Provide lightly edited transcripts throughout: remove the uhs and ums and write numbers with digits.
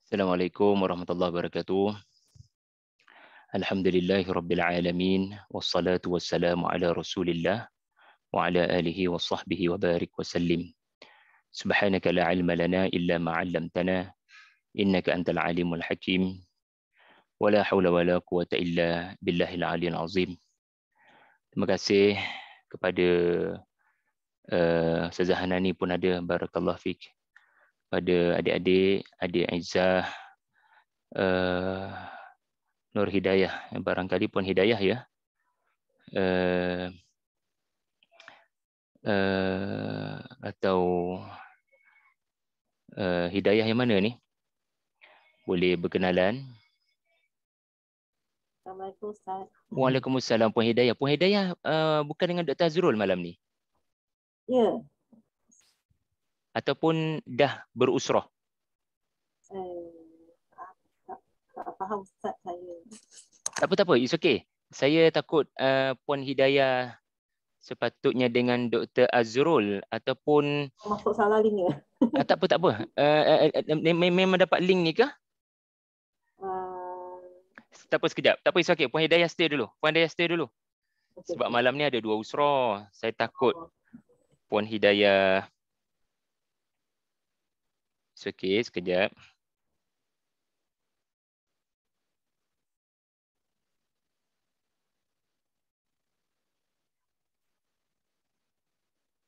Assalamualaikum warahmatullahi wabarakatuh. Alhamdulillahi rabbil alamin. Wassalatu wassalamu ala rasulillah wa ala alihi wa sahbihi wa barik wa sallim. Subhanaka la ilma lana illa ma 'allamtana innaka antal alimul hakim. Wa la hawla wa la quwwata illa billahil aliyil azim. Terima kasih kepada Ustazah Hanani pun ada, barakallahu fik. Pada adik-adik, adik Aizah, Nur Hidayah, barangkali pun Hidayah ya. Atau Hidayah yang mana ni? Boleh berkenalan? Assalamualaikum Ustaz. Waalaikumsalam Puan Hidayah. Puan Hidayah bukan dengan Dr. Azrul malam ni? Ya. Ataupun dah berusrah? Tak faham Ustaz saya. Tak apa, it's okay. Saya takut Puan Hidayah sepatutnya dengan Dr. Azrul ataupun Masuk salah link ya? tak apa. Memang dapat link ni ke? Tak apa sekejap. Tak apa, it's okay. Puan Hidayah stay dulu. Okay, Sebab malam ni ada 2 usrah. Saya takut Puan Hidayah. It's okay, sekejap.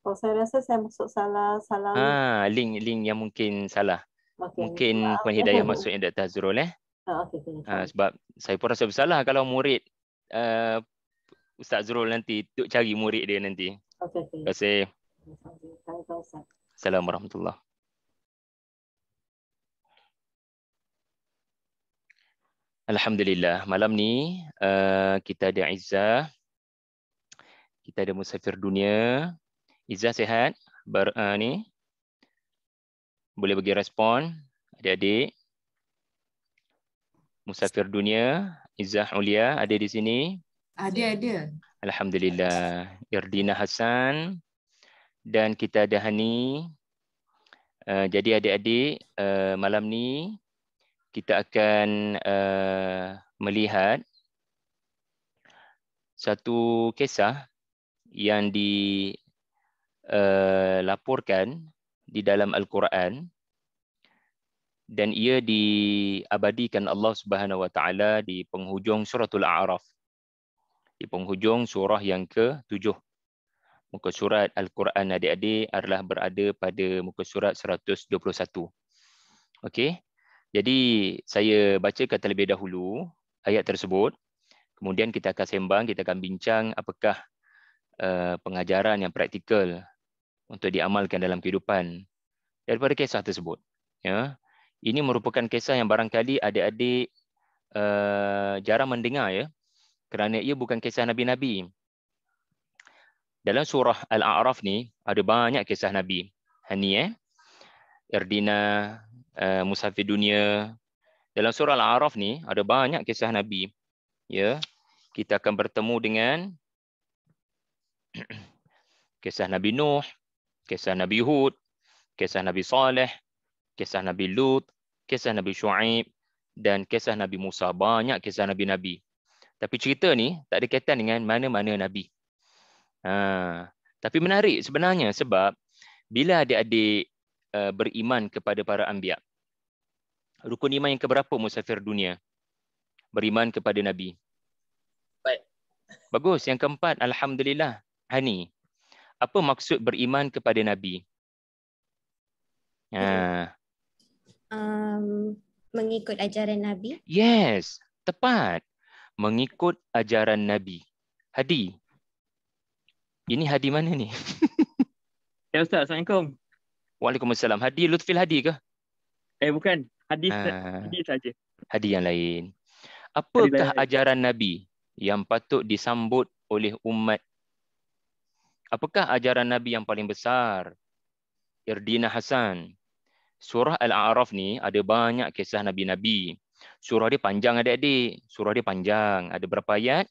Oh, saya rasa saya masuk salah link. Link yang mungkin salah. Okay, Mungkin Puan Hidayah maksudnya Dr. Azrul sebab saya pun rasa bersalah kalau murid Ustaz Azrul nanti duk cari murid dia nanti. Okay. Terima kasih. Assalamualaikum warahmatullahi. Alhamdulillah, malam ni kita ada Izzah, kita ada musafir dunia. Izzah sihat? Ni boleh bagi respon adik-adik. Musafir dunia, Izzah Ulia ada di sini? Ada. Alhamdulillah. Irdina Hasan dan kita ada Hani. Jadi adik-adik, malam ni kita akan melihat satu kisah yang dilaporkan di dalam Al-Quran dan ia diabadikan Allah Subhanahu Wa Taala di penghujung suratul A'raf, di penghujung surah yang ke-7. Muka surat Al-Quran adik-adik adalah berada pada muka surat 121. Okey. Jadi saya bacakan terlebih dahulu ayat tersebut. Kemudian kita akan sembang, kita akan bincang apakah pengajaran yang praktikal untuk diamalkan dalam kehidupan daripada kisah tersebut. Ya. Ini merupakan kisah yang barangkali adik-adik jarang mendengar ya. Kerana ia bukan kisah Nabi-Nabi. Dalam surah Al-A'raf ni ada banyak kisah Nabi. Hani Irdina, musafir dunia. Dalam surah Al-A'raf ni ada banyak kisah Nabi. Ya. Kita akan bertemu dengan kisah Nabi Nuh, kisah Nabi Hud, kisah Nabi Saleh, kisah Nabi Lut, kisah Nabi Shu'aib dan kisah Nabi Musa. Banyak kisah Nabi-Nabi. Tapi cerita ni tak ada kaitan dengan mana-mana Nabi. Tapi menarik sebenarnya sebab bila adik-adik beriman kepada para anbiya, rukun iman yang keberapa musafir dunia? Beriman kepada Nabi. Baik. Bagus. Yang keempat, Alhamdulillah. Hani, apa maksud beriman kepada Nabi? Mengikut ajaran Nabi. Yes, tepat. Mengikut ajaran Nabi. Hadi. Ini Hadi mana ni? Ya Ustaz, Assalamualaikum. Waalaikumsalam. Hadi Lutfil Hadi ke? Bukan. Hadis saja. Hadi yang lain. Apakah ajaran Nabi yang patut disambut oleh umat? Apakah ajaran Nabi yang paling besar? Irdina Hasan. Surah Al-A'raf ni ada banyak kisah Nabi-Nabi. Surah dia panjang adik-adik. Surah dia panjang. Ada berapa ayat?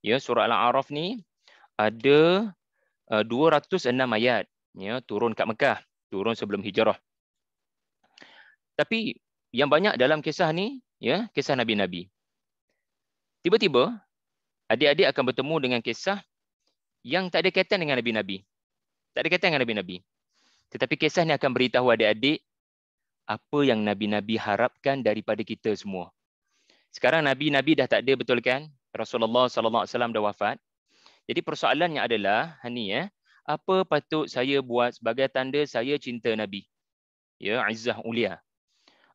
Ya, surah Al-A'raf ni ada 206 ayat. Ya, turun kat Mekah. Turun sebelum hijrah. Tapi yang banyak dalam kisah ni, ya, kisah Nabi-Nabi. Tiba-tiba adik-adik akan bertemu dengan kisah yang tak ada kaitan dengan Nabi-Nabi. Tak ada kaitan dengan Nabi-Nabi. Tetapi kisah ni akan beritahu adik-adik apa yang Nabi-Nabi harapkan daripada kita semua. Sekarang Nabi-Nabi dah tak ada, betul kan? Rasulullah SAW dah wafat. Jadi persoalannya adalah, apa patut saya buat sebagai tanda saya cinta Nabi? Ya, izzah ulia.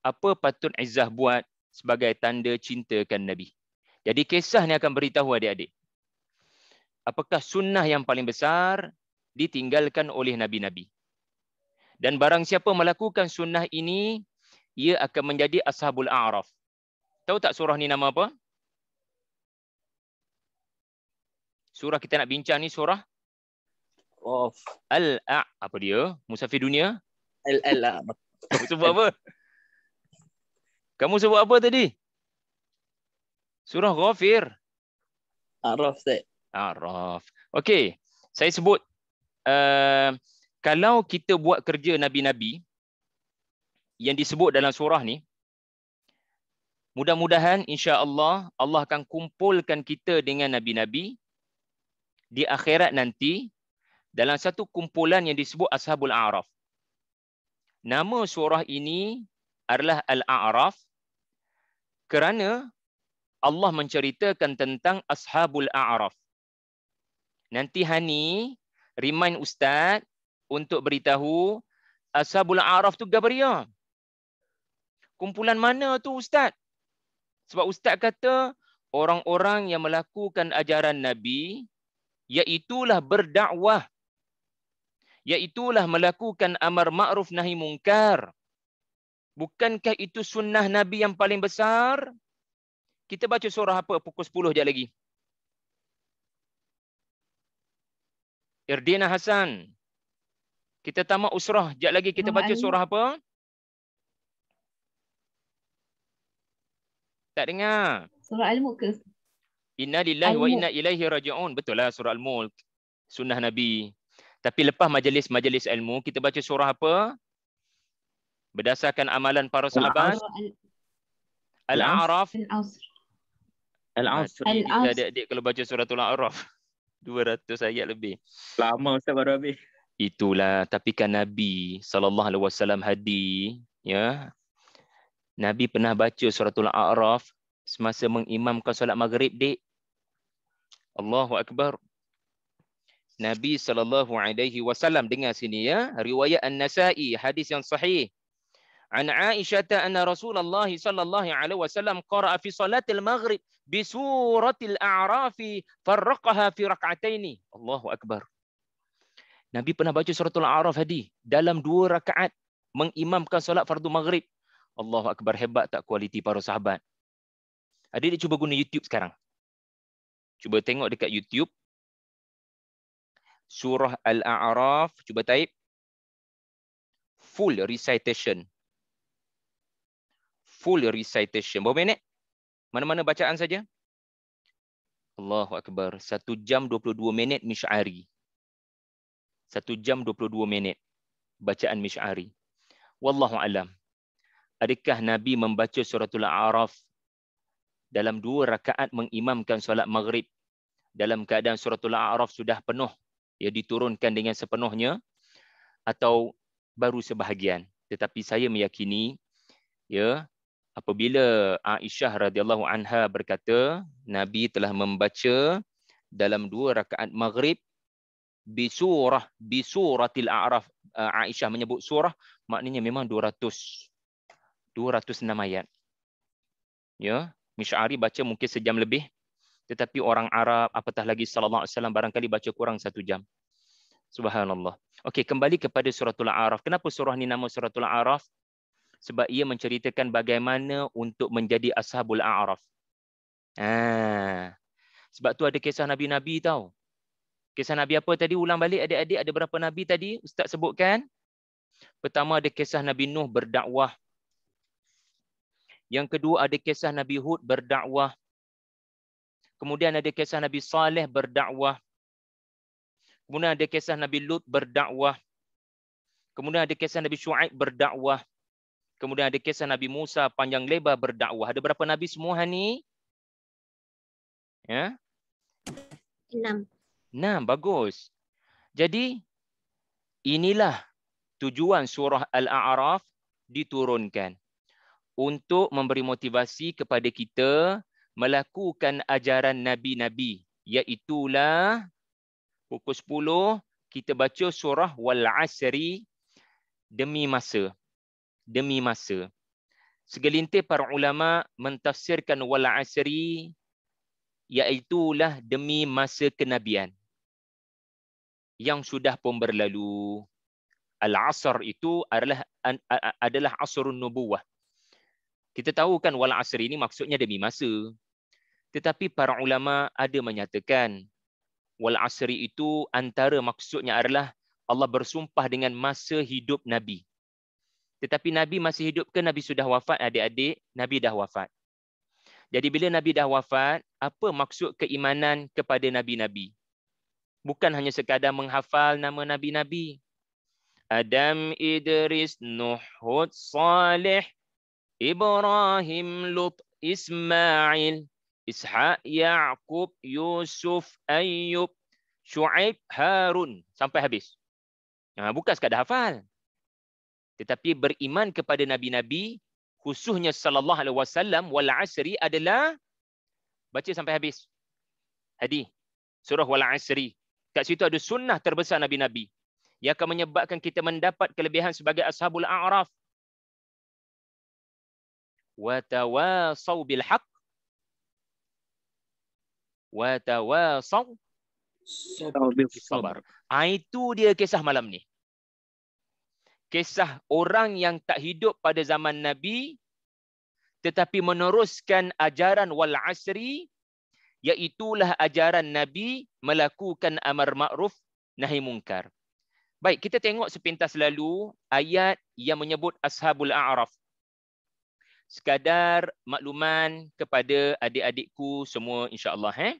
Apa patut izzah buat sebagai tanda cintakan Nabi? Jadi kisah ni akan beritahu adik-adik. Apakah sunnah yang paling besar ditinggalkan oleh Nabi-Nabi? Dan barang siapa melakukan sunnah ini, ia akan menjadi Ashabul A'raf. Tahu tak surah ni nama apa? Surah kita nak bincang ni surah apa dia? Musafir dunia? Kamu sebut apa? Kamu sebut apa tadi? Surah Ghafir. Araf, Ustaz. Araf. Okey, saya sebut kalau kita buat kerja Nabi-Nabi yang disebut dalam surah ni, mudah-mudahan insya-Allah Allah akan kumpulkan kita dengan Nabi-Nabi di akhirat nanti dalam satu kumpulan yang disebut Ashabul A'raf. Nama surah ini adalah Al-A'raf kerana Allah menceritakan tentang Ashabul A'raf. Nanti Hani remind Ustaz untuk beritahu Ashabul A'raf tu gabaria. Kumpulan mana tu Ustaz? Sebab Ustaz kata orang-orang yang melakukan ajaran Nabi iaitulah berdakwah, iaitulah melakukan amar ma'ruf nahi mungkar. Bukankah itu sunnah Nabi yang paling besar? Kita baca surah apa pukul 10 sekejap lagi? Irdina Hasan. Kita tamat usrah. Sekejap lagi kita baca surah apa? Tak dengar. Surah Al-Mulk ke? Inna lillahi wa inna ilaihi raji'un. Betul lah surah Al-Mulk. Sunnah Nabi. Tapi lepas majlis-majlis ilmu, kita baca surah apa? Berdasarkan amalan para sahabat. Al-A'raf. Al-Asr. Adik-adik kalau baca surah Al-A'raf. 200 ayat lebih. Lama Ustaz baru habis. Itulah. Tapi kan Nabi SAW hadir. Ya. Nabi pernah baca suratul A'raf semasa mengimamkan solat maghrib, dik. Allahu Akbar. Nabi SAW, dengar sini ya, riwayat An-Nasa'i, hadis yang sahih. An Aisyah anna Rasulullah sallallahu alaihi wasallam qara'a fi salatil maghrib bi suratil A'raf farraqaha fi rak'ataini. Allahu Akbar. Nabi pernah baca suratul A'raf hadir dalam 2 rakaat mengimamkan solat fardu maghrib. Allahu Akbar, hebat tak kualiti para sahabat. Adik-adik cuba guna YouTube sekarang. Cuba tengok dekat YouTube. Surah Al-A'raf, cuba type full recitation. Full recitation. Berapa minit? Mana-mana bacaan saja? Allahu Akbar. 1 jam 22 minit Misy'ari. 1 jam 22 minit bacaan Misy'ari. Wallahu alam. Adakah Nabi membaca suratul A'raf dalam 2 rakaat mengimamkan solat maghrib dalam keadaan suratul A'raf sudah penuh, ia diturunkan dengan sepenuhnya, atau baru sebahagian? Tetapi saya meyakini, ya, apabila Aisyah radhiyallahu anha berkata Nabi telah membaca dalam 2 rakaat maghrib bi suratil A'raf, Aisyah menyebut surah, maknanya memang 206 ayat. Ya, Misy'ari baca mungkin sejam lebih, tetapi orang Arab apatah lagi sallallahu alaihi wasallam barangkali baca kurang 1 jam. Subhanallah. Okey, kembali kepada suratul A'raf. Kenapa surah ni nama suratul A'raf? Sebab ia menceritakan bagaimana untuk menjadi Ashabul A'raf. Sebab tu ada kisah Nabi-Nabi tau. Kisah Nabi apa tadi? Ulang balik adik-adik, ada berapa Nabi tadi Ustaz sebutkan? Pertama ada kisah Nabi Nuh berdakwah. Yang kedua ada kisah Nabi Hud berdakwah. Kemudian ada kisah Nabi Saleh berdakwah. Kemudian ada kisah Nabi Lut berdakwah. Kemudian ada kisah Nabi Syuaib berdakwah. Kemudian ada kisah Nabi Musa panjang lebar berdakwah. Ada berapa nabi semua ni? Ya? 6. 6, bagus. Jadi inilah tujuan surah Al-A'raf diturunkan untuk memberi motivasi kepada kita melakukan ajaran nabi-nabi, iaitulah pukul 10 kita baca surah Wal Asri demi masa. Demi masa. Segelintir para ulama mentafsirkan Wal Asri iaitulah demi masa kenabian yang sudah pun berlalu. Al-Asr itu adalah asrun nubuwah. Kita tahu kan Wal Asri ini maksudnya demi masa. Tetapi para ulama ada menyatakan Wal Asri itu antara maksudnya adalah Allah bersumpah dengan masa hidup Nabi. Tetapi Nabi masih hidup ke Nabi sudah wafat adik-adik? Nabi dah wafat. Jadi bila Nabi dah wafat, apa maksud keimanan kepada Nabi-Nabi? Bukan hanya sekadar menghafal nama Nabi-Nabi. Adam, Idris, Nuh, Hud, Salih, Ibrahim, Lut, Ismail, Ishaq, Yaqub, Yusuf, Ayyub, Shu'aib, Harun. Sampai habis. Bukan sekadar hafal. Tetapi beriman kepada Nabi-Nabi, khususnya sallallahu alaihi wasallam, Wal Asri adalah baca sampai habis. Hadi, surah Wal Asri. Kat situ ada sunnah terbesar Nabi-Nabi yang akan menyebabkan kita mendapat kelebihan sebagai ashabul a'raf. Wa tawasaw bil haqq wa tawasaw bis sabar. Itu dia kisah malam ni. Kisah orang yang tak hidup pada zaman Nabi tetapi meneruskan ajaran Wal Asri, iaitulah ajaran Nabi melakukan amar ma'ruf nahi mungkar. Baik, kita tengok sepintas lalu ayat yang menyebut Ashabul A'raf. Sekadar makluman kepada adik-adikku semua insya-Allah.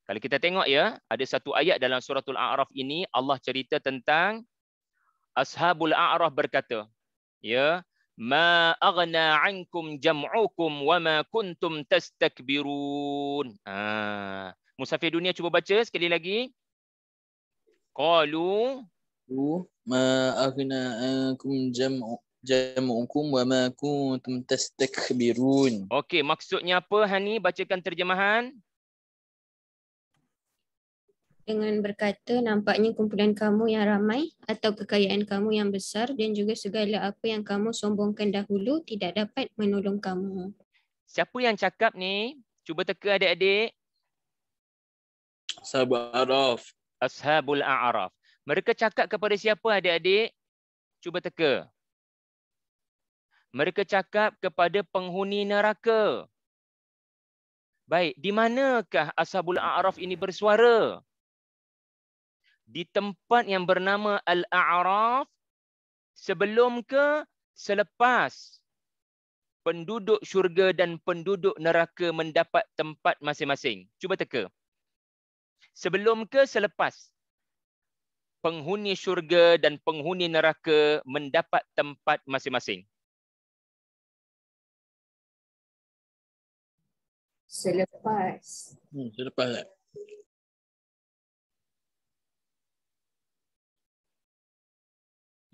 Kalau kita tengok ya, ada satu ayat dalam suratul A'raf ini Allah cerita tentang Ashabul A'raf berkata, ya, ma aghna ankum jam'ukum wa ma kuntum tastakbirun. Musafir dunia cuba baca sekali lagi. Qalu ma aghna ankum jam'ukum wa ma kuntum tastakbirun. Okey, maksudnya apa Hani? Bacakan terjemahan. Dengan berkata, nampaknya kumpulan kamu yang ramai atau kekayaan kamu yang besar dan juga segala apa yang kamu sombongkan dahulu tidak dapat menolong kamu. Siapa yang cakap ni? Cuba teka adik-adik. Ashabul A'raf. Ashabul A'raf. Mereka cakap kepada siapa adik-adik? Cuba teka. Mereka cakap kepada penghuni neraka. Baik, di manakah Ashabul A'raf ini bersuara? Di tempat yang bernama Al-A'raf sebelum ke selepas penduduk syurga dan penduduk neraka mendapat tempat masing-masing? Cuba teka. Sebelum ke selepas penghuni syurga dan penghuni neraka mendapat tempat masing-masing? Selepas. Selepas tak?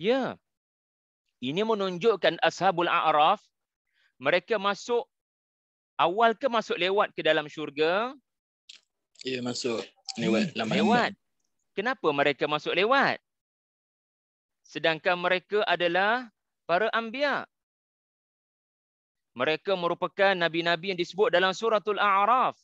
Ya. Ini menunjukkan Ashabul A'raf mereka masuk awal ke masuk lewat ke dalam syurga? Ya, masuk lewat lambat. Lewat. Kenapa mereka masuk lewat? Sedangkan mereka adalah para anbiya. Mereka merupakan nabi-nabi yang disebut dalam suratul A'raf.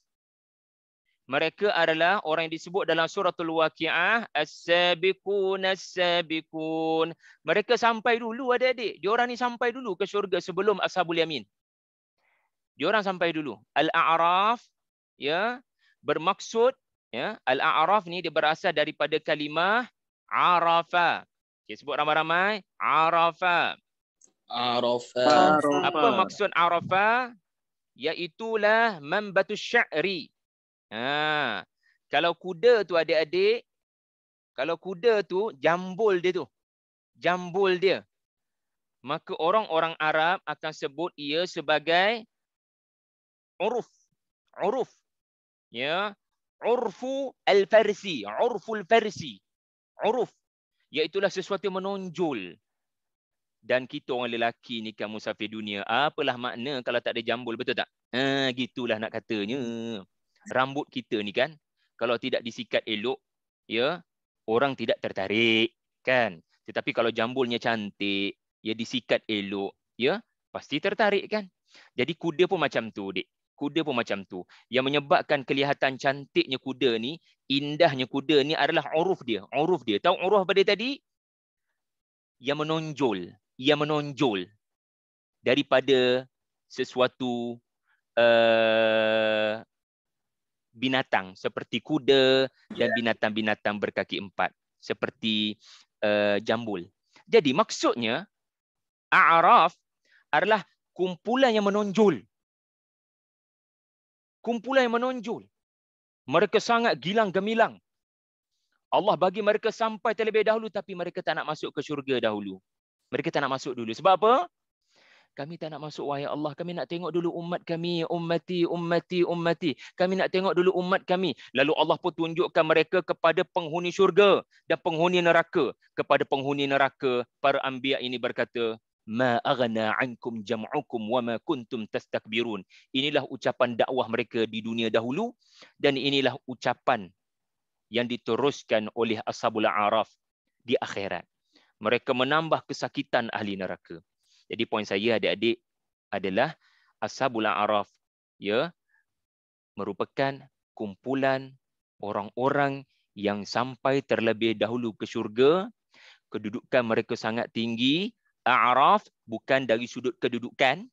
Mereka adalah orang yang disebut dalam suratul Waqi'ah as-sabiqun as-sabiqun. Mereka sampai dulu adik-adik. Diorang ni sampai dulu ke syurga sebelum Ashabul Yamin. Diorang sampai dulu. Al-A'raf ya bermaksud ya, Al-A'raf ni dia berasal daripada kalimah Arafa. Kita sebut ramai-ramai Arafa. Arafa. Apa maksud Arafa? Iaitulah manbatus sya'ri. Kalau kuda tu adik-adik, kalau kuda tu jambul dia tu. Jambul dia. maka orang-orang Arab akan sebut ia sebagai uruf. Uruf. Ya. Urfu al-Farsi. Urful Farsi. Uruf. Iaitulah sesuatu yang menonjol. Dan kita orang lelaki ni kan musafir dunia. Apalah makna kalau tak ada jambul, betul tak? Gitulah nak katanya. Rambut kita ni kan, kalau tidak disikat elok, ya, orang tidak tertarik, kan? Tetapi kalau jambulnya cantik, ya disikat elok, ya, pasti tertarik kan? Jadi kuda pun macam tu, Dik. Kuda pun macam tu. Yang menyebabkan kelihatan cantiknya kuda ni, indahnya kuda ni adalah uruf dia. Uruf dia. Tahu uruf apa dia tadi? Yang menonjol. Yang menonjol daripada sesuatu binatang seperti kuda dan binatang-binatang berkaki empat seperti jambul. Jadi maksudnya A'raf adalah kumpulan yang menonjol. Kumpulan yang menonjol. Mereka sangat gilang gemilang. Allah bagi mereka sampai terlebih dahulu tapi mereka tak nak masuk ke syurga dahulu. Mereka tak nak masuk dulu. Sebab apa? Kami tak nak masuk, wahai Allah. Kami nak tengok dulu umat kami. Ummati, ummati, ummati. Kami nak tengok dulu umat kami. Lalu Allah pun tunjukkan mereka kepada penghuni syurga dan penghuni neraka. Kepada penghuni neraka, para anbiya ini berkata, Ma aghna ankum jam'ukum wa ma kuntum tastakbirun. Inilah ucapan dakwah mereka di dunia dahulu dan inilah ucapan yang diteruskan oleh Ashabul A'raf di akhirat. Mereka menambah kesakitan ahli neraka. Jadi poin saya adik-adik adalah Ashabul A'raf ya merupakan kumpulan orang-orang yang sampai terlebih dahulu ke syurga. Kedudukan mereka sangat tinggi. A'raf bukan dari sudut kedudukan.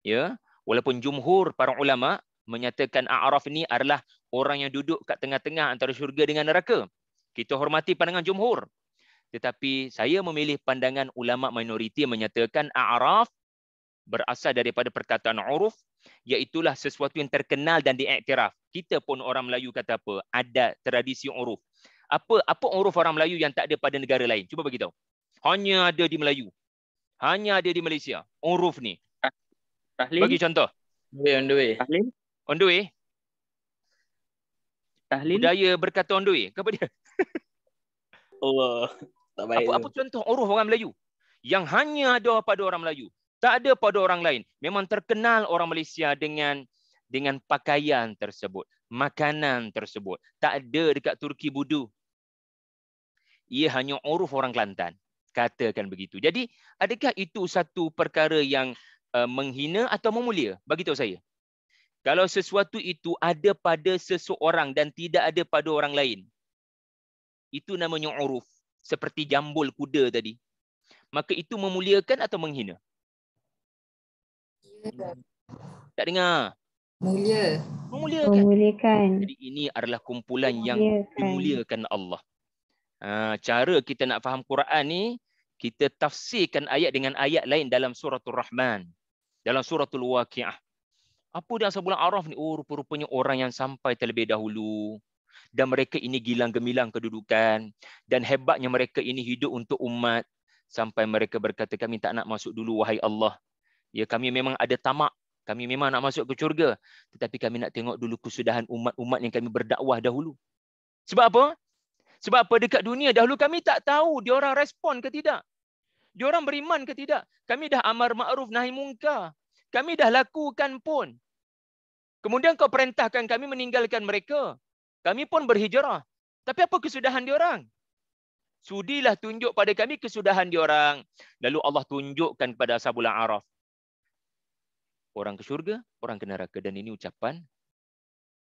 Ya, walaupun jumhur para ulama menyatakan A'raf ini adalah orang yang duduk kat tengah-tengah antara syurga dengan neraka. Kita hormati pandangan jumhur. Tetapi saya memilih pandangan ulama minoriti yang menyatakan A'raf berasal daripada perkataan uruf, iaitulah sesuatu yang terkenal dan diiktiraf. Kita pun orang Melayu kata apa? Ada tradisi uruf. Apa uruf orang Melayu yang tak ada pada negara lain? Cuba bagi tahu. Hanya ada di Melayu. Hanya ada di Malaysia. Uruf ni. Tahlil. Bagi contoh. On the way. Tahlil. On the way. Tahlil. Budaya berkata on the way. Apa dia? Allah. Tak baik Apa contoh uruf orang Melayu yang hanya ada pada orang Melayu, tak ada pada orang lain. Memang terkenal orang Malaysia dengan pakaian tersebut, makanan tersebut. Tak ada dekat Turki Budu. Ia hanya uruf orang Kelantan. Katakan begitu. Jadi, adakah itu satu perkara yang menghina atau memulia? Bagi tahu saya. Kalau sesuatu itu ada pada seseorang dan tidak ada pada orang lain, itu namanya uruf. Seperti jambul kuda tadi. Maka itu memuliakan atau menghina? Tak dengar? Mulia. Memuliakan. Memuliakan. Jadi ini adalah kumpulan yang dimuliakan Allah. Cara kita nak faham Quran ni, kita tafsirkan ayat dengan ayat lain dalam suratul Rahman. Dalam suratul Waqi'ah. Apa dia Ashabul A'raf ni? Oh, rupa-rupanya orang yang sampai terlebih dahulu. Dan mereka ini gilang gemilang kedudukan. Dan hebatnya mereka ini hidup untuk umat. Sampai mereka berkata, kami tak nak masuk dulu, wahai Allah. Ya, kami memang ada tamak. Kami memang nak masuk ke syurga. Tetapi kami nak tengok dulu kesudahan umat-umat yang kami berdakwah dahulu. Sebab apa? Sebab apa? Dekat dunia dahulu kami tak tahu dia orang respon ke tidak. Dia orang beriman ke tidak. Kami dah amar ma'ruf nahi mungkar. Kami dah lakukan pun. Kemudian kau perintahkan kami meninggalkan mereka. Kami pun berhijrah. Tapi apa kesudahan diorang? Sudilah tunjuk pada kami kesudahan diorang. Lalu Allah tunjukkan kepada Ashabul A'raf. Orang ke syurga, orang ke neraka. Dan ini ucapan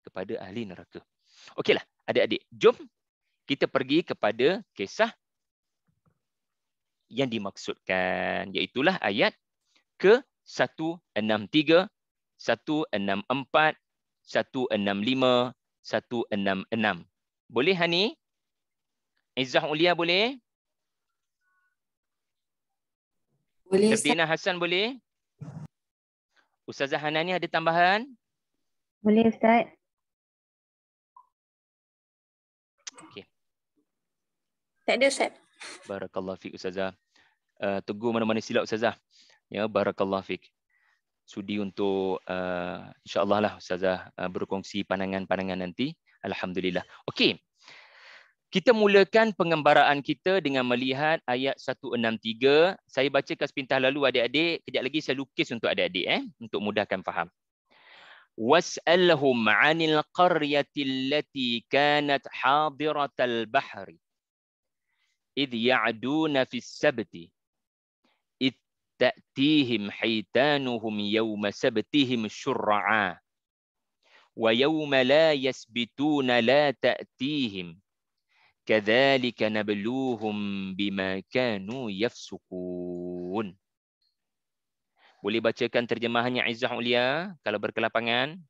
kepada ahli neraka. Okeylah, adik-adik. Jom kita pergi kepada kisah yang dimaksudkan. Iaitulah ayat ke-163, 164, 165, 166. Boleh Hani? Izzah Ulia boleh? Boleh, Ferdinand Hassan boleh? Ustazah Hanani ada tambahan? Boleh Ustaz. Okey. Tak ada Ustaz. Barakallahu fiik Ustazah. tegur mana-mana silap Ustazah. Ya, barakallahu fik. Sudi untuk insya-Allah lah Ustazah berkongsi pandangan-pandangan nanti. Alhamdulillah. Okey. Kita mulakan pengembaraan kita dengan melihat ayat 163. Saya bacakan sepintas lalu adik-adik. Kejap lagi saya lukis untuk adik-adik untuk mudahkan faham. Was'alhum 'anil qaryati allati kanat hadiratal bahri idh ya'duna fis sabti idh ta'tihim hitanuhum yawma sabtihim syur'a wa yawma la yasbituna la ta'tihim kadzalika nabluhum bima kanu yafsukun. Boleh bacakan terjemahannya Izzah Ulia kalau berkelapangan?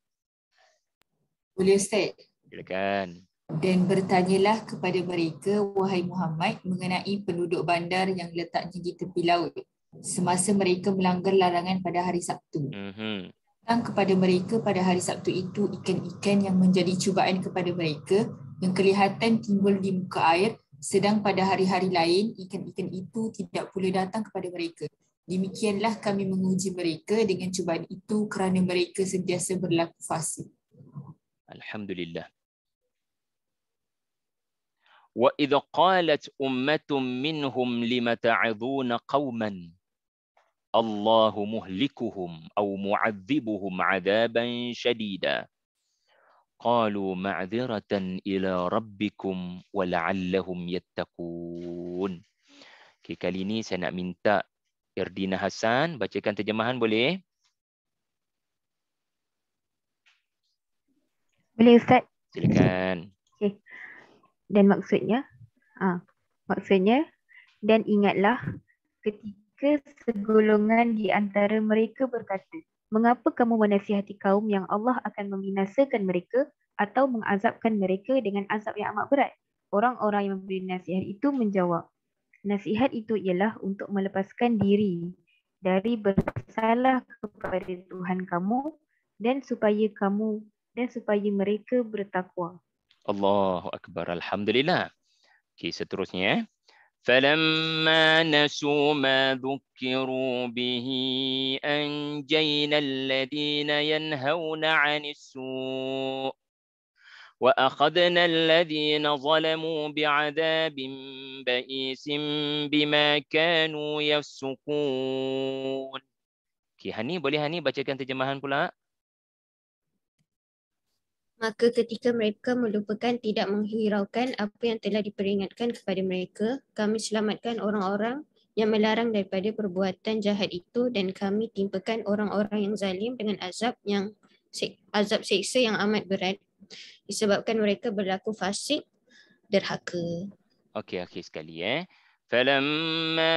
Boleh Ustaz. Silakan. Dan bertanyalah kepada mereka, wahai Muhammad, mengenai penduduk bandar yang letaknya di tepi laut semasa mereka melanggar larangan pada hari Sabtu. Datang kepada mereka pada hari Sabtu itu ikan-ikan yang menjadi cubaan kepada mereka yang kelihatan timbul di muka air, sedang pada hari-hari lain ikan-ikan itu tidak pula datang kepada mereka. Demikianlah kami menguji mereka dengan cubaan itu kerana mereka sentiasa berlaku fasik. Alhamdulillah. Wa idh qalat ummatum minhum lima ta'idhuna qauman Allahu muhlikuhum aw mu'adzibuhum 'adaban syadida. Qalu ma'dziratan ila rabbikum wa la'allahum yattaqun. Okay, kali ini saya nak minta Irdina Hasan bacakan terjemahan boleh? Boleh Ustaz? Silakan. Okay. Dan maksudnya, dan ingatlah ketika segolongan di antara mereka berkata, mengapa kamu menasihati kaum yang Allah akan membinasakan mereka atau mengazabkan mereka dengan azab yang amat berat? Orang-orang yang memberi nasihat itu menjawab, nasihat itu ialah untuk melepaskan diri dari bersalah kepada Tuhan kamu dan supaya mereka bertakwa. Allahu Akbar. Alhamdulillah. Okay, seterusnya. فَلَمَّا نَسُوا مَا ذُكِّرُوا بِهِ أَنْجَيْنَا الَّذِينَ يَنْهَوْنَ عَنِ السُّوءِ وَأَخَذْنَا الَّذِينَ ظَلَمُوا بِعَذَابٍ بَئِيسٍ بِمَا كَانُوا يَفْسُقُونَ. Okay, Hani, boleh Hani bacakan terjemahan pula? Maka ketika mereka melupakan tidak menghiraukan apa yang telah diperingatkan kepada mereka, kami selamatkan orang-orang yang melarang daripada perbuatan jahat itu dan kami timpakan orang-orang yang zalim dengan azab siksa yang amat berat disebabkan mereka berlaku fasik, derhaka. Okey sekali فَلَمَّا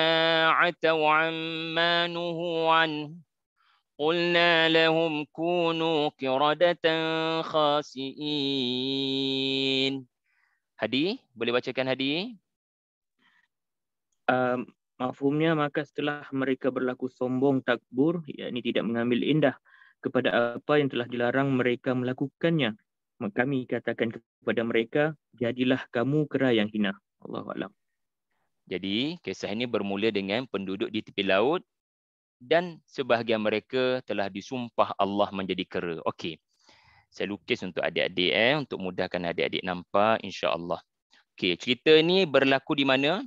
عَتَوْا عَمَّا نُهُوا عَنْهُ قُلْنَا لَهُمْ كُونُوا قِرَدَةً خَاسِئِينَ. Hadi, boleh bacakan Hadi? Mafhumnya, maka setelah mereka berlaku sombong takbur, yakni tidak mengambil indah kepada apa yang telah dilarang mereka melakukannya, maka kami katakan kepada mereka, jadilah kamu kera yang hina. Allahu a'lam. Jadi, kisah ini bermula dengan penduduk di tepi laut dan sebahagian mereka telah disumpah Allah menjadi kera. Okey. Saya lukis untuk adik-adik untuk mudahkan adik-adik nampak insya-Allah. Okey, cerita ni berlaku di mana?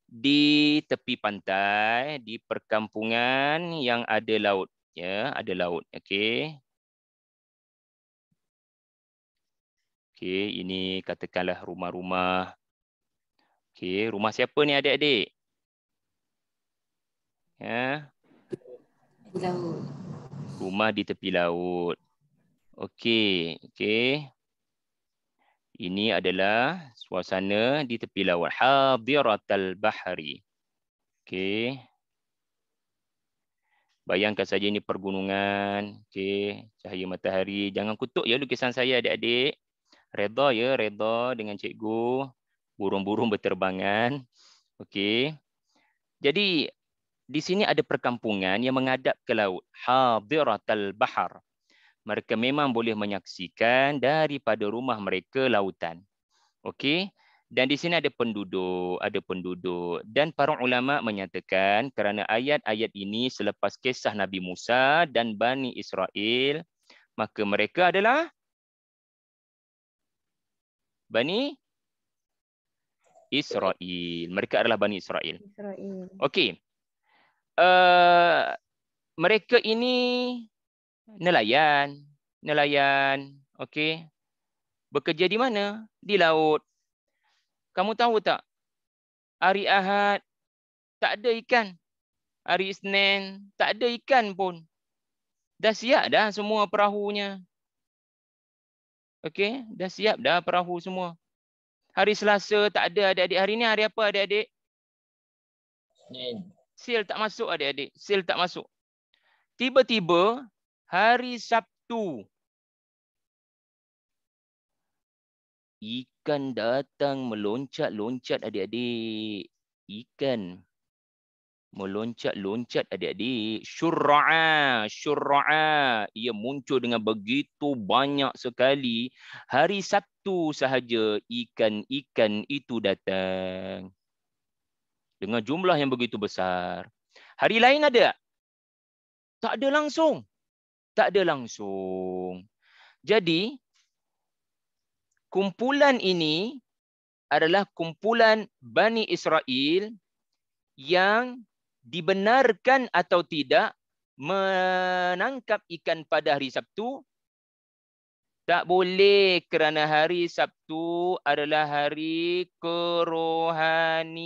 Di tepi pantai, di perkampungan yang ada laut, ya, ada laut. Okey. Okey, ini katakanlah rumah-rumah. Okey, rumah siapa ni adik-adik? Ya. Laut. Rumah di tepi laut. Okey. Ini adalah suasana di tepi laut. Hadiratal bahri. Okey. Bayangkan saja ini pergunungan. Okey. Cahaya matahari. Jangan kutuk ya lukisan saya adik-adik. Redha ya, redha dengan cikgu. Burung-burung berterbangan. Okey. Jadi di sini ada perkampungan yang menghadap ke laut. Hadiratal bahar. Mereka memang boleh menyaksikan daripada rumah mereka lautan. Okey. Dan di sini ada penduduk. Dan para ulama menyatakan kerana ayat-ayat ini selepas kisah Nabi Musa dan Bani Israel, maka mereka adalah Bani Israel. Mereka adalah Bani Israel. Okey. Mereka ini nelayan. Okey. Bekerja di mana? Di laut. Kamu tahu tak? Hari Ahad tak ada ikan. Hari Isnin tak ada ikan pun. Dah siap dah semua perahunya. Okey, dah siap dah perahu semua. Hari Selasa tak ada adik-adik. Hari ni hari apa adik-adik? Senin. Sil tak masuk adik-adik. Sil tak masuk. Tiba-tiba hari Sabtu. Ikan datang meloncat-loncat adik-adik. Ikan meloncat-loncat adik-adik. Syurra'a. Ia muncul dengan begitu banyak sekali. Hari Sabtu sahaja ikan-ikan itu datang. Dengan jumlah yang begitu besar. Hari lain ada? Tak ada langsung. Jadi, kumpulan ini adalah kumpulan Bani Israel yang dibenarkan atau tidak menangkap ikan pada hari Sabtu. Tak boleh kerana hari Sabtu adalah hari kerohanian.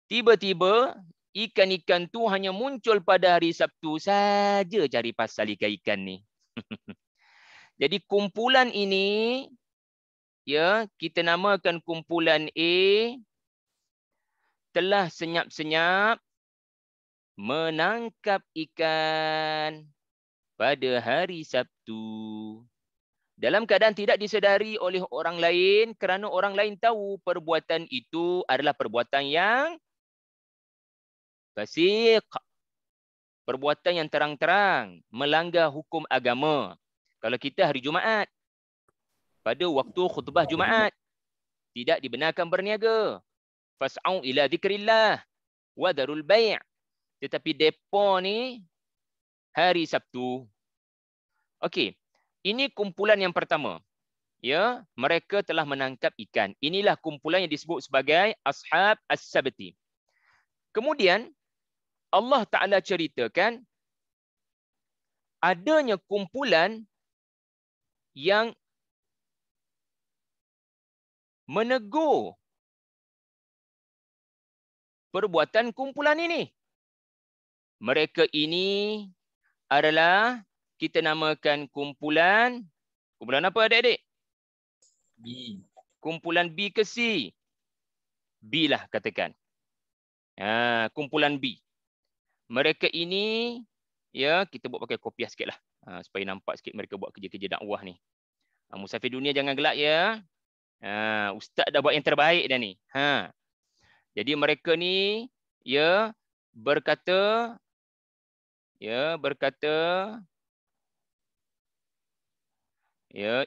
Tiba-tiba ikan-ikan tu hanya muncul pada hari Sabtu saja cari pasal ikan-ikan ni. Jadi kumpulan ini ya, kita namakan kumpulan A telah senyap-senyap menangkap ikan pada hari Sabtu. Dalam keadaan tidak disedari oleh orang lain kerana orang lain tahu perbuatan itu adalah perbuatan yang fasik. Perbuatan yang terang-terang melanggar hukum agama. Kalau kita hari Jumaat, pada waktu khutbah Jumaat, tidak dibenarkan berniaga. Fas'au ila zikrillah wa darul bai'. Tetapi depa ni hari Sabtu. Okey, ini kumpulan yang pertama. Ya, mereka telah menangkap ikan. Inilah kumpulan yang disebut sebagai Ashab As-Sabti. Kemudian Allah Ta'ala ceritakan adanya kumpulan yang menegur perbuatan kumpulan ini. Mereka ini adalah kita namakan kumpulan apa adik-adik? B. Kumpulan B ke C? B lah katakan. Kumpulan B. Mereka ini ya, kita buat pakai kopiah sikitlah supaya nampak sikit mereka buat kerja-kerja dakwah ni. Musafir dunia jangan gelak ya. Ustaz dah buat yang terbaik dah ni. Jadi mereka ni ya berkata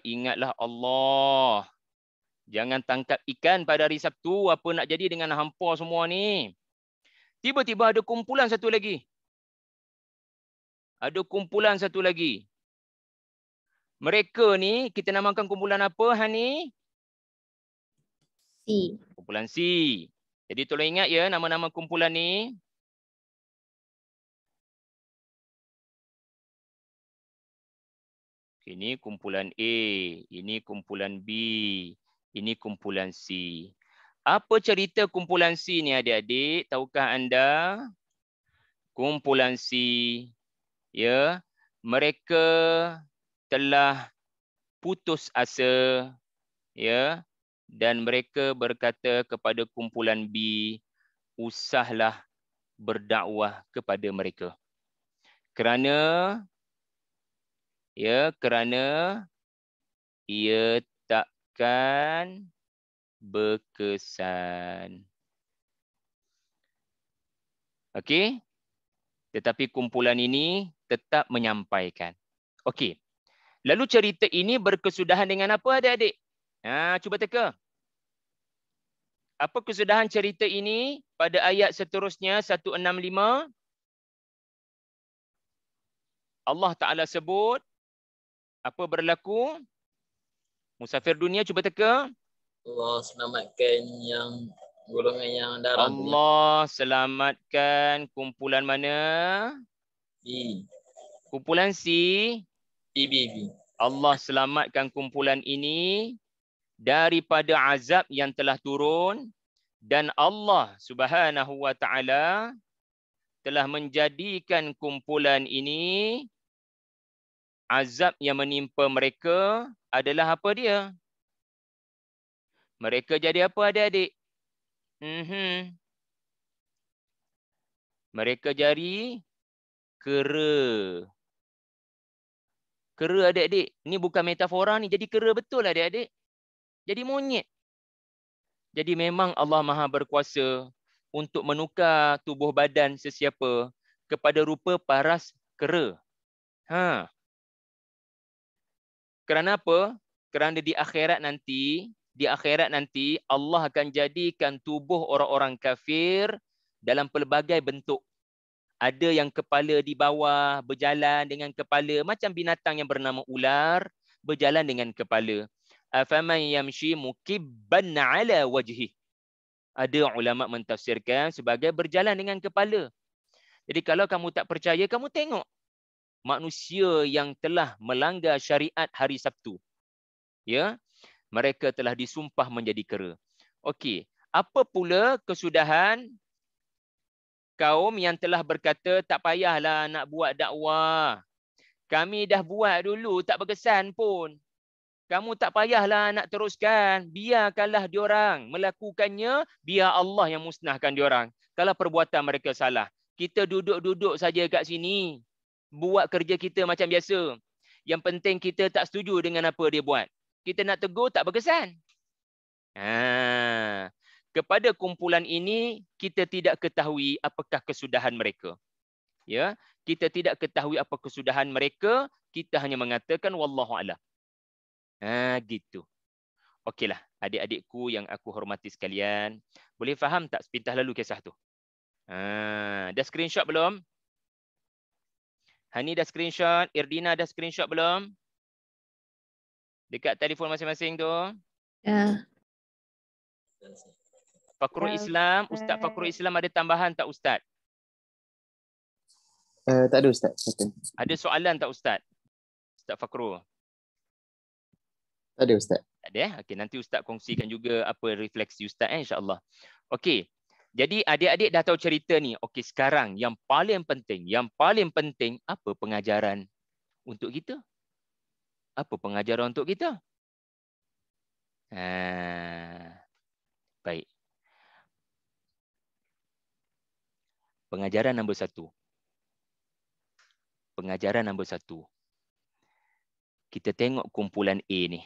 ingatlah Allah. Jangan tangkap ikan pada hari Sabtu. Apa nak jadi dengan hampa semua ni? Tiba-tiba ada kumpulan satu lagi. Mereka ni kita namakan kumpulan apa Hani? C. Kumpulan C. Jadi tolong ingat ya nama-nama kumpulan ni. Ini kumpulan A, ini kumpulan B, ini kumpulan C. Apa cerita kumpulan C ni adik-adik? Tahukah anda? Kumpulan C, ya, mereka telah putus asa, ya, dan mereka berkata kepada kumpulan B, usahlah berdakwah kepada mereka. Kerana ia takkan berkesan. Okey? Tetapi kumpulan ini tetap menyampaikan. Okey. Lalu cerita ini berkesudahan dengan apa adik-adik? Cuba teka. Apa kesudahan cerita ini pada ayat seterusnya 165? Allah Ta'ala sebut apa berlaku? Musafir dunia, cuba teka. Allah selamatkan yang golongan yang darah tu. Allah selamatkan kumpulan mana? B. Kumpulan C. B. Allah selamatkan kumpulan ini daripada azab yang telah turun, dan Allah Subhanahu wa taala telah menjadikan kumpulan ini, azab yang menimpa mereka adalah apa dia? Mereka jadi apa adik-adik? Mereka jadi kera. Kera adik-adik. Ini bukan metafora ni, jadi kera betul adik-adik. Jadi monyet. Jadi memang Allah Maha berkuasa untuk menukar tubuh badan sesiapa kepada rupa paras kera. Kerana apa? Kerana di akhirat nanti Allah akan jadikan tubuh orang-orang kafir dalam pelbagai bentuk. Ada yang kepala di bawah berjalan dengan kepala macam binatang yang bernama ular, berjalan dengan kepala. Afaman yamshi mukibban ala wajhi. Ada ulama mentafsirkan sebagai berjalan dengan kepala. Jadi kalau kamu tak percaya, kamu tengok manusia yang telah melanggar syariat hari Sabtu. Ya, mereka telah disumpah menjadi kera. Okey, apa pula kesudahan kaum yang telah berkata tak payahlah nak buat dakwah. Kami dah buat dulu, tak berkesan pun. Kamu tak payahlah nak teruskan. Biarkanlah diorang melakukannya, biar Allah yang musnahkan diorang. Kalau perbuatan mereka salah. Kita duduk-duduk saja kat sini. Buat kerja kita macam biasa. Yang penting kita tak setuju dengan apa dia buat. Kita nak tegur, tak berkesan. Kepada kumpulan ini, kita tidak ketahui apakah kesudahan mereka. Ya, kita tidak ketahui apa kesudahan mereka. Kita hanya mengatakan wallahu a'lam. Gitu. Okeylah, adik-adikku yang aku hormati sekalian, boleh faham tak sepintas lalu kisah tu? Dah screenshot belum? Hani dah screenshot, Irdina dah screenshot belum? Dekat telefon masing-masing tu. Fakrul Islam, Ustaz Fakrul Islam ada tambahan tak Ustaz? Tak ada Ustaz. Ada soalan tak Ustaz? Ustaz Fakrul? Tak ada Ustaz. Tak ada. Okey, nanti Ustaz kongsikan juga apa refleksi Ustaz insya-Allah. Okey. Jadi adik-adik dah tahu cerita ni. Okey, sekarang yang paling penting apa pengajaran untuk kita? Apa pengajaran untuk kita? Baik. Pengajaran nombor 1. Pengajaran nombor 1. Kita tengok kumpulan A ni.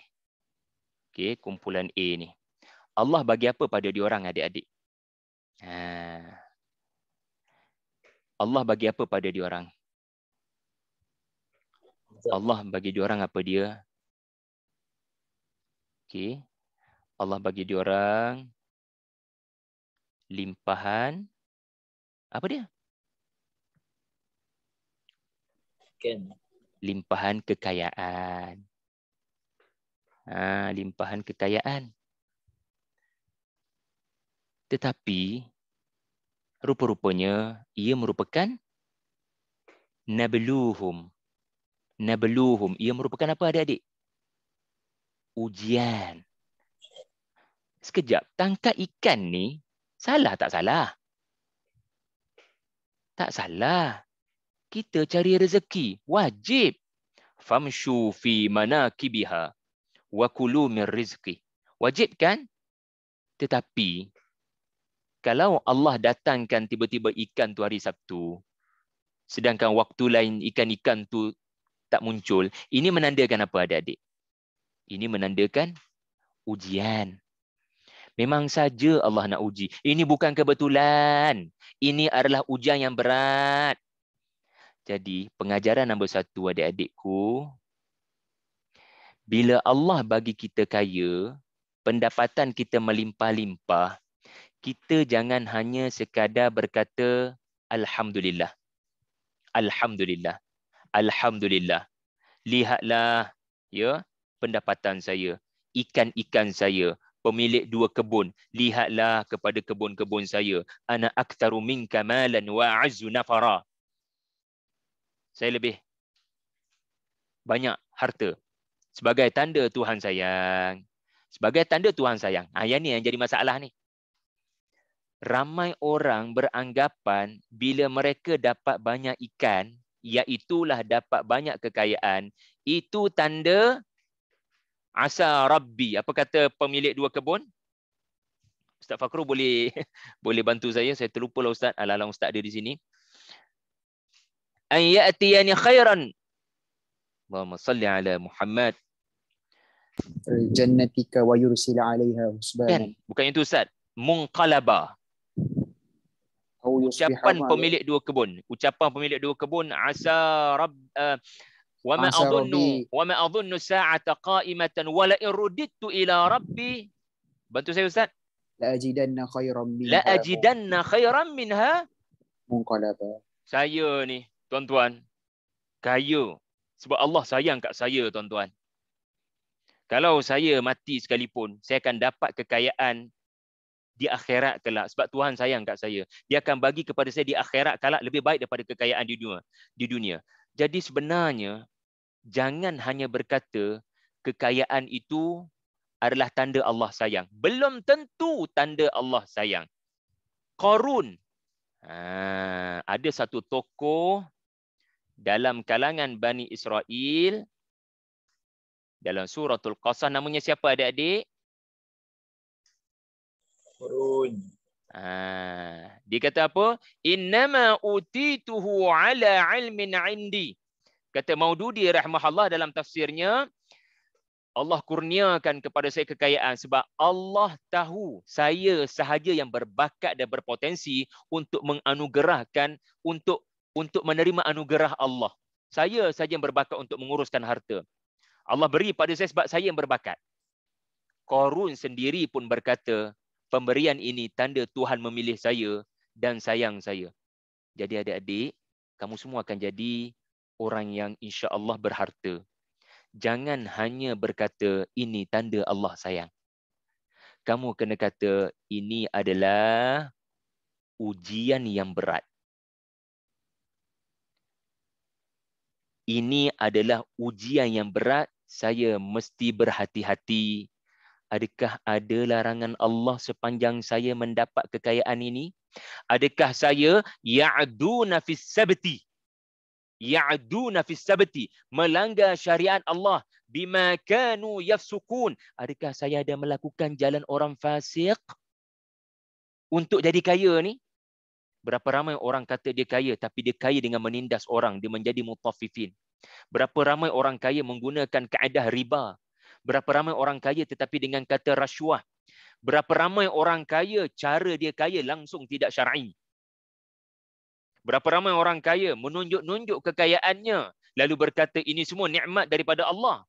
Okey, kumpulan A ni. Allah bagi apa pada diorang adik-adik? Allah bagi apa pada diorang? Allah bagi diorang apa dia? Okey. Allah bagi diorang limpahan. Apa dia? Limpahan kekayaan. Limpahan kekayaan. Tetapi rupa-rupanya ia merupakan nabluhum. Nabluhum. Ia merupakan apa adik-adik? Ujian. Sekejap, tangkap ikan ni salah tak salah? Tak salah. Kita cari rezeki. Wajib. Famshu fi manakibiha wa kulu min rizqi. Wajib kan? Tetapi kalau Allah datangkan tiba-tiba ikan tu hari Sabtu, sedangkan waktu lain ikan-ikan tu tak muncul, ini menandakan apa adik-adik? Ini menandakan ujian. Memang saja Allah nak uji. Ini bukan kebetulan. Ini adalah ujian yang berat. Jadi pengajaran nombor 1 adik-adikku, Bila Allah bagi kita kaya, pendapatan kita melimpah-limpah, kita jangan hanya sekadar berkata Alhamdulillah. Alhamdulillah. Alhamdulillah. Lihatlah ya pendapatan saya, ikan-ikan saya, pemilik 2 kebun. Lihatlah kepada kebun-kebun saya. Ana aktsaru minka malan wa a'azzu nafara. Saya lebih banyak harta. Sebagai tanda Tuhan sayang. Sebagai tanda Tuhan sayang. Yang ni yang jadi masalah ni. Ramai orang beranggapan bila mereka dapat banyak ikan, iaitulah dapat banyak kekayaan, itu tanda asa Rabbi. Apa kata pemilik 2 kebun? Ustaz Fakru boleh bantu saya terlupa lah Ustaz. Alah Ustaz ada di sini. An ya'tiyani khairan. Allahumma salli ala Muhammad. Jannatika wa yursila 'alaiha husbanan. Kan? Bukan itu Ustaz. Munqalaba. Ucapan pemilik 2 kebun. Ucapan pemilik 2 kebun asa Rabb wa ma adhunnu sa'ata qa'imatan wa la irudittu ila rabbi. Bantu saya Ustaz. La ajidanna khairan minha munqalaba. Saya ni tuan-tuan kaya sebab Allah sayang kat saya tuan-tuan. Kalau saya mati sekalipun, saya akan dapat kekayaan di akhirat kelak sebab Tuhan sayang kat saya. Dia akan bagi kepada saya di akhirat kelak lebih baik daripada kekayaan di dunia. Jadi sebenarnya jangan hanya berkata kekayaan itu adalah tanda Allah sayang. Belum tentu tanda Allah sayang. Qarun. Ada satu tokoh dalam kalangan Bani Israel dalam suratul Qasas, namanya siapa adik-adik? Qarun. Dia kata apa? Innama utituhu ala ilmin indi. Kata Maududi rahimahullah dalam tafsirnya, Allah kurniakan kepada saya kekayaan sebab Allah tahu saya sahaja yang berbakat dan berpotensi untuk menganugerahkan, untuk menerima anugerah Allah. Saya saja yang berbakat untuk menguruskan harta. Allah beri pada saya sebab saya yang berbakat. Qarun sendiri pun berkata, pemberian ini tanda Tuhan memilih saya dan sayang saya. Jadi adik-adik, kamu semua akan jadi orang yang insya-Allah berharta. Jangan hanya berkata ini tanda Allah sayang. Kamu kena kata ini adalah ujian yang berat. Ini adalah ujian yang berat, saya mesti berhati-hati. Adakah ada larangan Allah sepanjang saya mendapat kekayaan ini? Adakah saya ya'duna fis sabti? Ya'duna fis sabti, melanggar syariat Allah bima kanu yafsukun. Adakah saya ada melakukan jalan orang fasik untuk jadi kaya ni? Berapa ramai orang kata dia kaya tapi dia kaya dengan menindas orang, dia menjadi mutaffifin. Berapa ramai orang kaya menggunakan kaedah riba. Berapa ramai orang kaya tetapi dengan kata rasuah. Berapa ramai orang kaya cara dia kaya langsung tidak syar'i. Berapa ramai orang kaya menunjuk-nunjuk kekayaannya lalu berkata ini semua nikmat daripada Allah.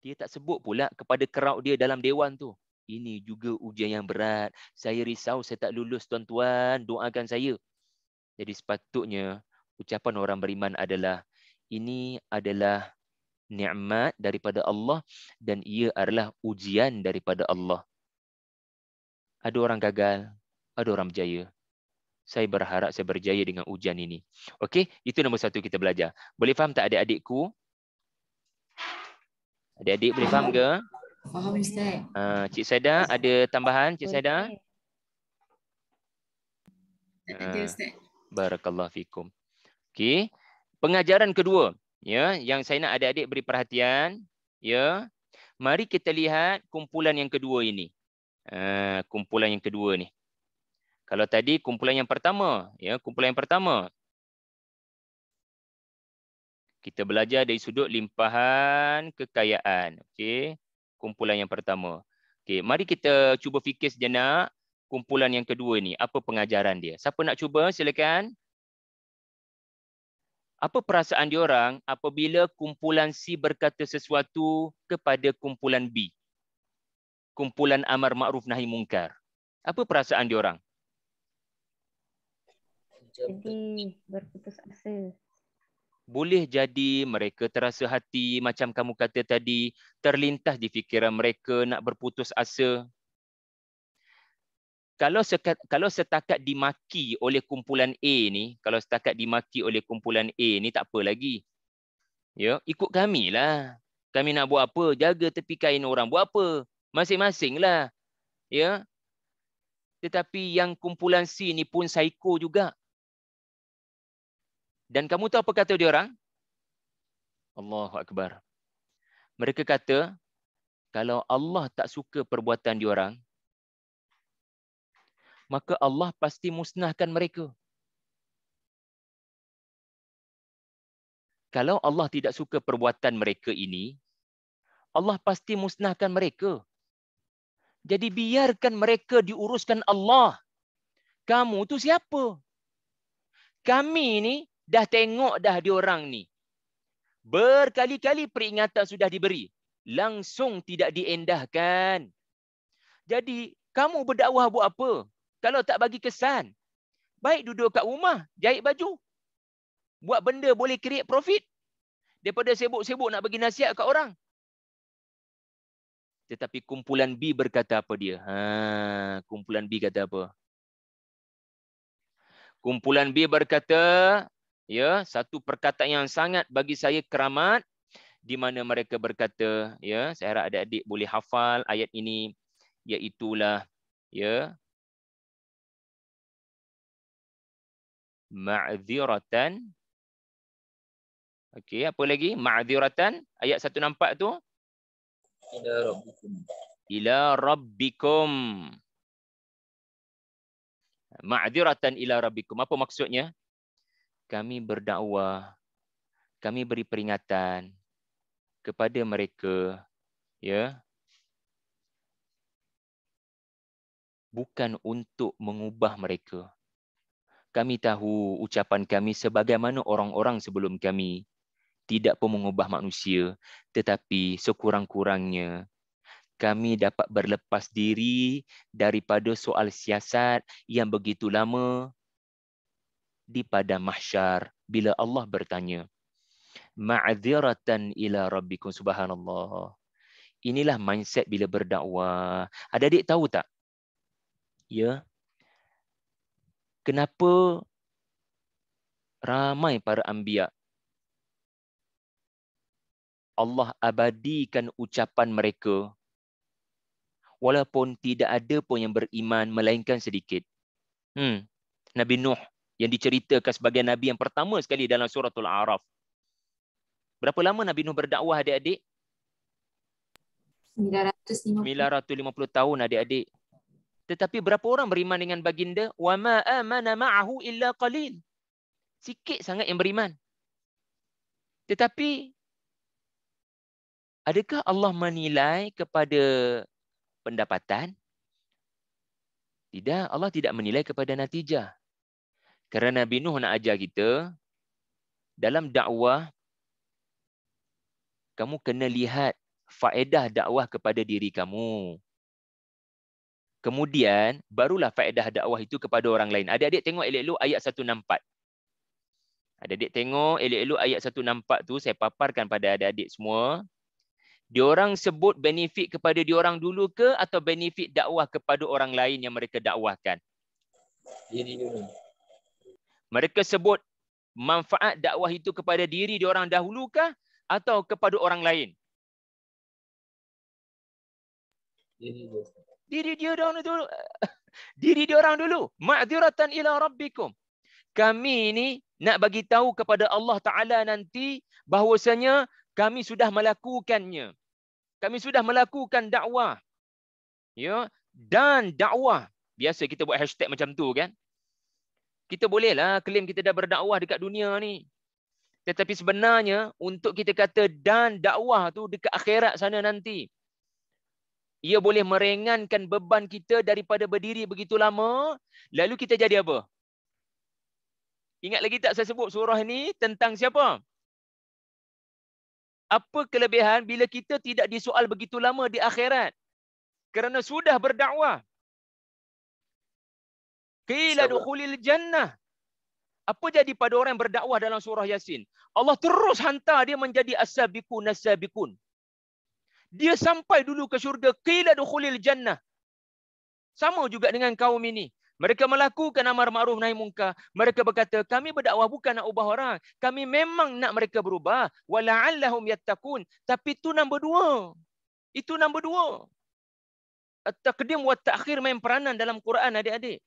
Dia tak sebut pula kepada keraut dia dalam dewan tu. Ini juga ujian yang berat. Saya risau saya tak lulus tuan-tuan. Doakan saya. Jadi sepatutnya ucapan orang beriman adalah ini adalah nikmat daripada Allah dan ia adalah ujian daripada Allah. Ada orang gagal, ada orang berjaya. Saya berharap saya berjaya dengan ujian ini. Okey, itu nombor 1 kita belajar. Boleh faham tak adik-adikku? Adik-adik boleh faham ke? Faham Ustaz. Cik Saida ada tambahan Cik Saida? Tak ada Ustaz. Barakallahu fikum. Okey. Pengajaran kedua, ya, yang saya nak adik-adik beri perhatian, ya. Mari kita lihat kumpulan yang kedua ini. Kumpulan yang kedua ni. Kalau tadi kumpulan yang pertama, ya, kumpulan yang pertama. Kita belajar dari sudut limpahan kekayaan. Okey. Kumpulan yang pertama. Okey, mari kita cuba fikir sejenak kumpulan yang kedua ni. Apa pengajaran dia? Siapa nak cuba? Silakan. Apa perasaan diorang apabila kumpulan C berkata sesuatu kepada kumpulan B? Kumpulan amar ma'ruf nahi mungkar. Apa perasaan diorang? Jadi berputus asa. Boleh jadi mereka terasa hati macam kamu kata tadi, terlintas di fikiran mereka nak berputus asa. Kalau setakat dimaki oleh kumpulan A ni, kalau setakat dimaki oleh kumpulan A ni tak apa lagi. Ya, ikut kami lah. Kami nak buat apa? Jaga tepi kain orang. Buat apa? Masing-masing lah. Ya. Tetapi yang kumpulan C ni pun psycho juga. Dan kamu tahu apa kata dia orang? Allahu Akbar. Mereka kata, kalau Allah tak suka perbuatan diorang, maka Allah pasti musnahkan mereka. Kalau Allah tidak suka perbuatan mereka ini, Allah pasti musnahkan mereka. Jadi biarkan mereka diuruskan Allah. Kamu tu siapa? Kami ni dah tengok dah diorang ni. Berkali-kali peringatan sudah diberi. Langsung tidak diendahkan. Jadi, kamu berdakwah buat apa? Kalau tak bagi kesan. Baik duduk kat rumah, jahit baju. Buat benda boleh create profit. Daripada sibuk-sibuk nak bagi nasihat kat orang. Tetapi kumpulan B berkata apa dia? Kumpulan B kata apa? Kumpulan B berkata, ya, satu perkataan yang sangat bagi saya keramat, di mana mereka berkata, ya, saya harap adik-adik boleh hafal ayat ini, iaitulah, ya, ma'dziratan. Okey, apa lagi? Ma'dziratan, ayat 164 tu. Ila rabbikum. Ila rabbikum. Ma'dziratan ila rabbikum. Apa maksudnya? Kami berdakwah, kami beri peringatan kepada mereka, ya, bukan untuk mengubah mereka. Kami tahu ucapan kami sebagaimana orang-orang sebelum kami tidak pun mengubah manusia, tetapi sekurang-kurangnya kami dapat berlepas diri daripada soal siasat yang begitu lama di padang mahsyar bila Allah bertanya, ma'dziratan ila rabbikum. Subhanallah. Inilah mindset bila berdakwah. Adik-adik tahu tak? Ya. Kenapa ramai para anbiya Allah abadikan ucapan mereka walaupun tidak ada pun yang beriman melainkan sedikit. Nabi Nuh yang diceritakan sebagai nabi yang pertama sekali dalam suratul A'raf. Berapa lama Nabi Nuh berdakwah, adik-adik? 950 tahun, adik-adik. Tetapi berapa orang beriman dengan baginda? Wa ma amana ma'ahu illa qalil. Sikit sangat yang beriman. Tetapi adakah Allah menilai kepada pendapatan? Tidak, Allah tidak menilai kepada natijah. Kerana Nabi Nuh nak ajar kita, dalam dakwah, kamu kena lihat faedah dakwah kepada diri kamu. Kemudian, barulah faedah dakwah itu kepada orang lain. Adik-adik tengok elok-elok ayat 164. Adik-adik tengok elok-elok ayat 164 tu, saya paparkan pada adik-adik semua. Diorang sebut benefit kepada diorang dulu ke atau benefit dakwah kepada orang lain yang mereka dakwahkan? Diri dulu. Mereka sebut manfaat dakwah itu kepada diri diorang dahulu ke atau kepada orang lain? Diri dulu. Diri diorang dulu. Diri diorang dulu. Ma'dziratan ila rabbikum. Kami ini nak bagi tahu kepada Allah Ta'ala nanti bahawasanya kami sudah melakukannya. Kami sudah melakukan dakwah. Ya, dan dakwah. Biasa kita buat hashtag macam tu kan. Kita bolehlah claim kita dah berdakwah dekat dunia ni. Tetapi sebenarnya untuk kita kata dan dakwah tu dekat akhirat sana nanti. Ia boleh meringankan beban kita daripada berdiri begitu lama. Lalu kita jadi apa? Ingat lagi tak saya sebut surah ni tentang siapa? Apa kelebihan bila kita tidak disoal begitu lama di akhirat? Kerana sudah berdakwah. Qila dukhulil jannah. Apa jadi pada orang yang berdakwah dalam surah Yasin? Allah terus hantar dia menjadi as-sabiqun as-sabiqun. Dia sampai dulu ke syurga. Qila dukhulil jannah. Sama juga dengan kaum ini. Mereka melakukan amar ma'ruf nahi munkar. Mereka berkata, kami berdakwah bukan nak ubah orang. Kami memang nak mereka berubah. Wala'allahum yattaqun. Tapi itu nombor 2. Itu nombor 2. At-taqdim wa ta'khir main peranan dalam Quran, adik-adik.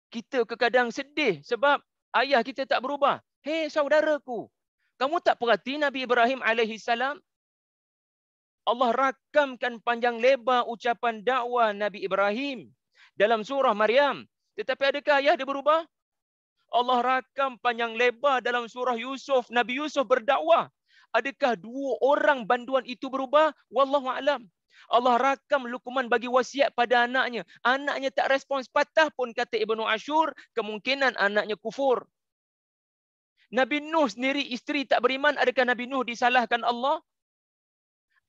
Kita kadang sedih sebab ayah kita tak berubah. Hei saudaraku, kamu tak perhati Nabi Ibrahim alaihissalam? Allah rakamkan panjang lebar ucapan dakwah Nabi Ibrahim dalam surah Maryam. Tetapi adakah ayah dia berubah? Allah rakam panjang lebar dalam surah Yusuf. Nabi Yusuf berdakwah. Adakah 2 orang banduan itu berubah? Wallahu a'lam. Allah rakam Luqman bagi wasiat pada anaknya. Anaknya tak respons patah pun, kata Ibnu Ashur, kemungkinan anaknya kufur. Nabi Nuh sendiri isteri tak beriman, adakah Nabi Nuh disalahkan Allah?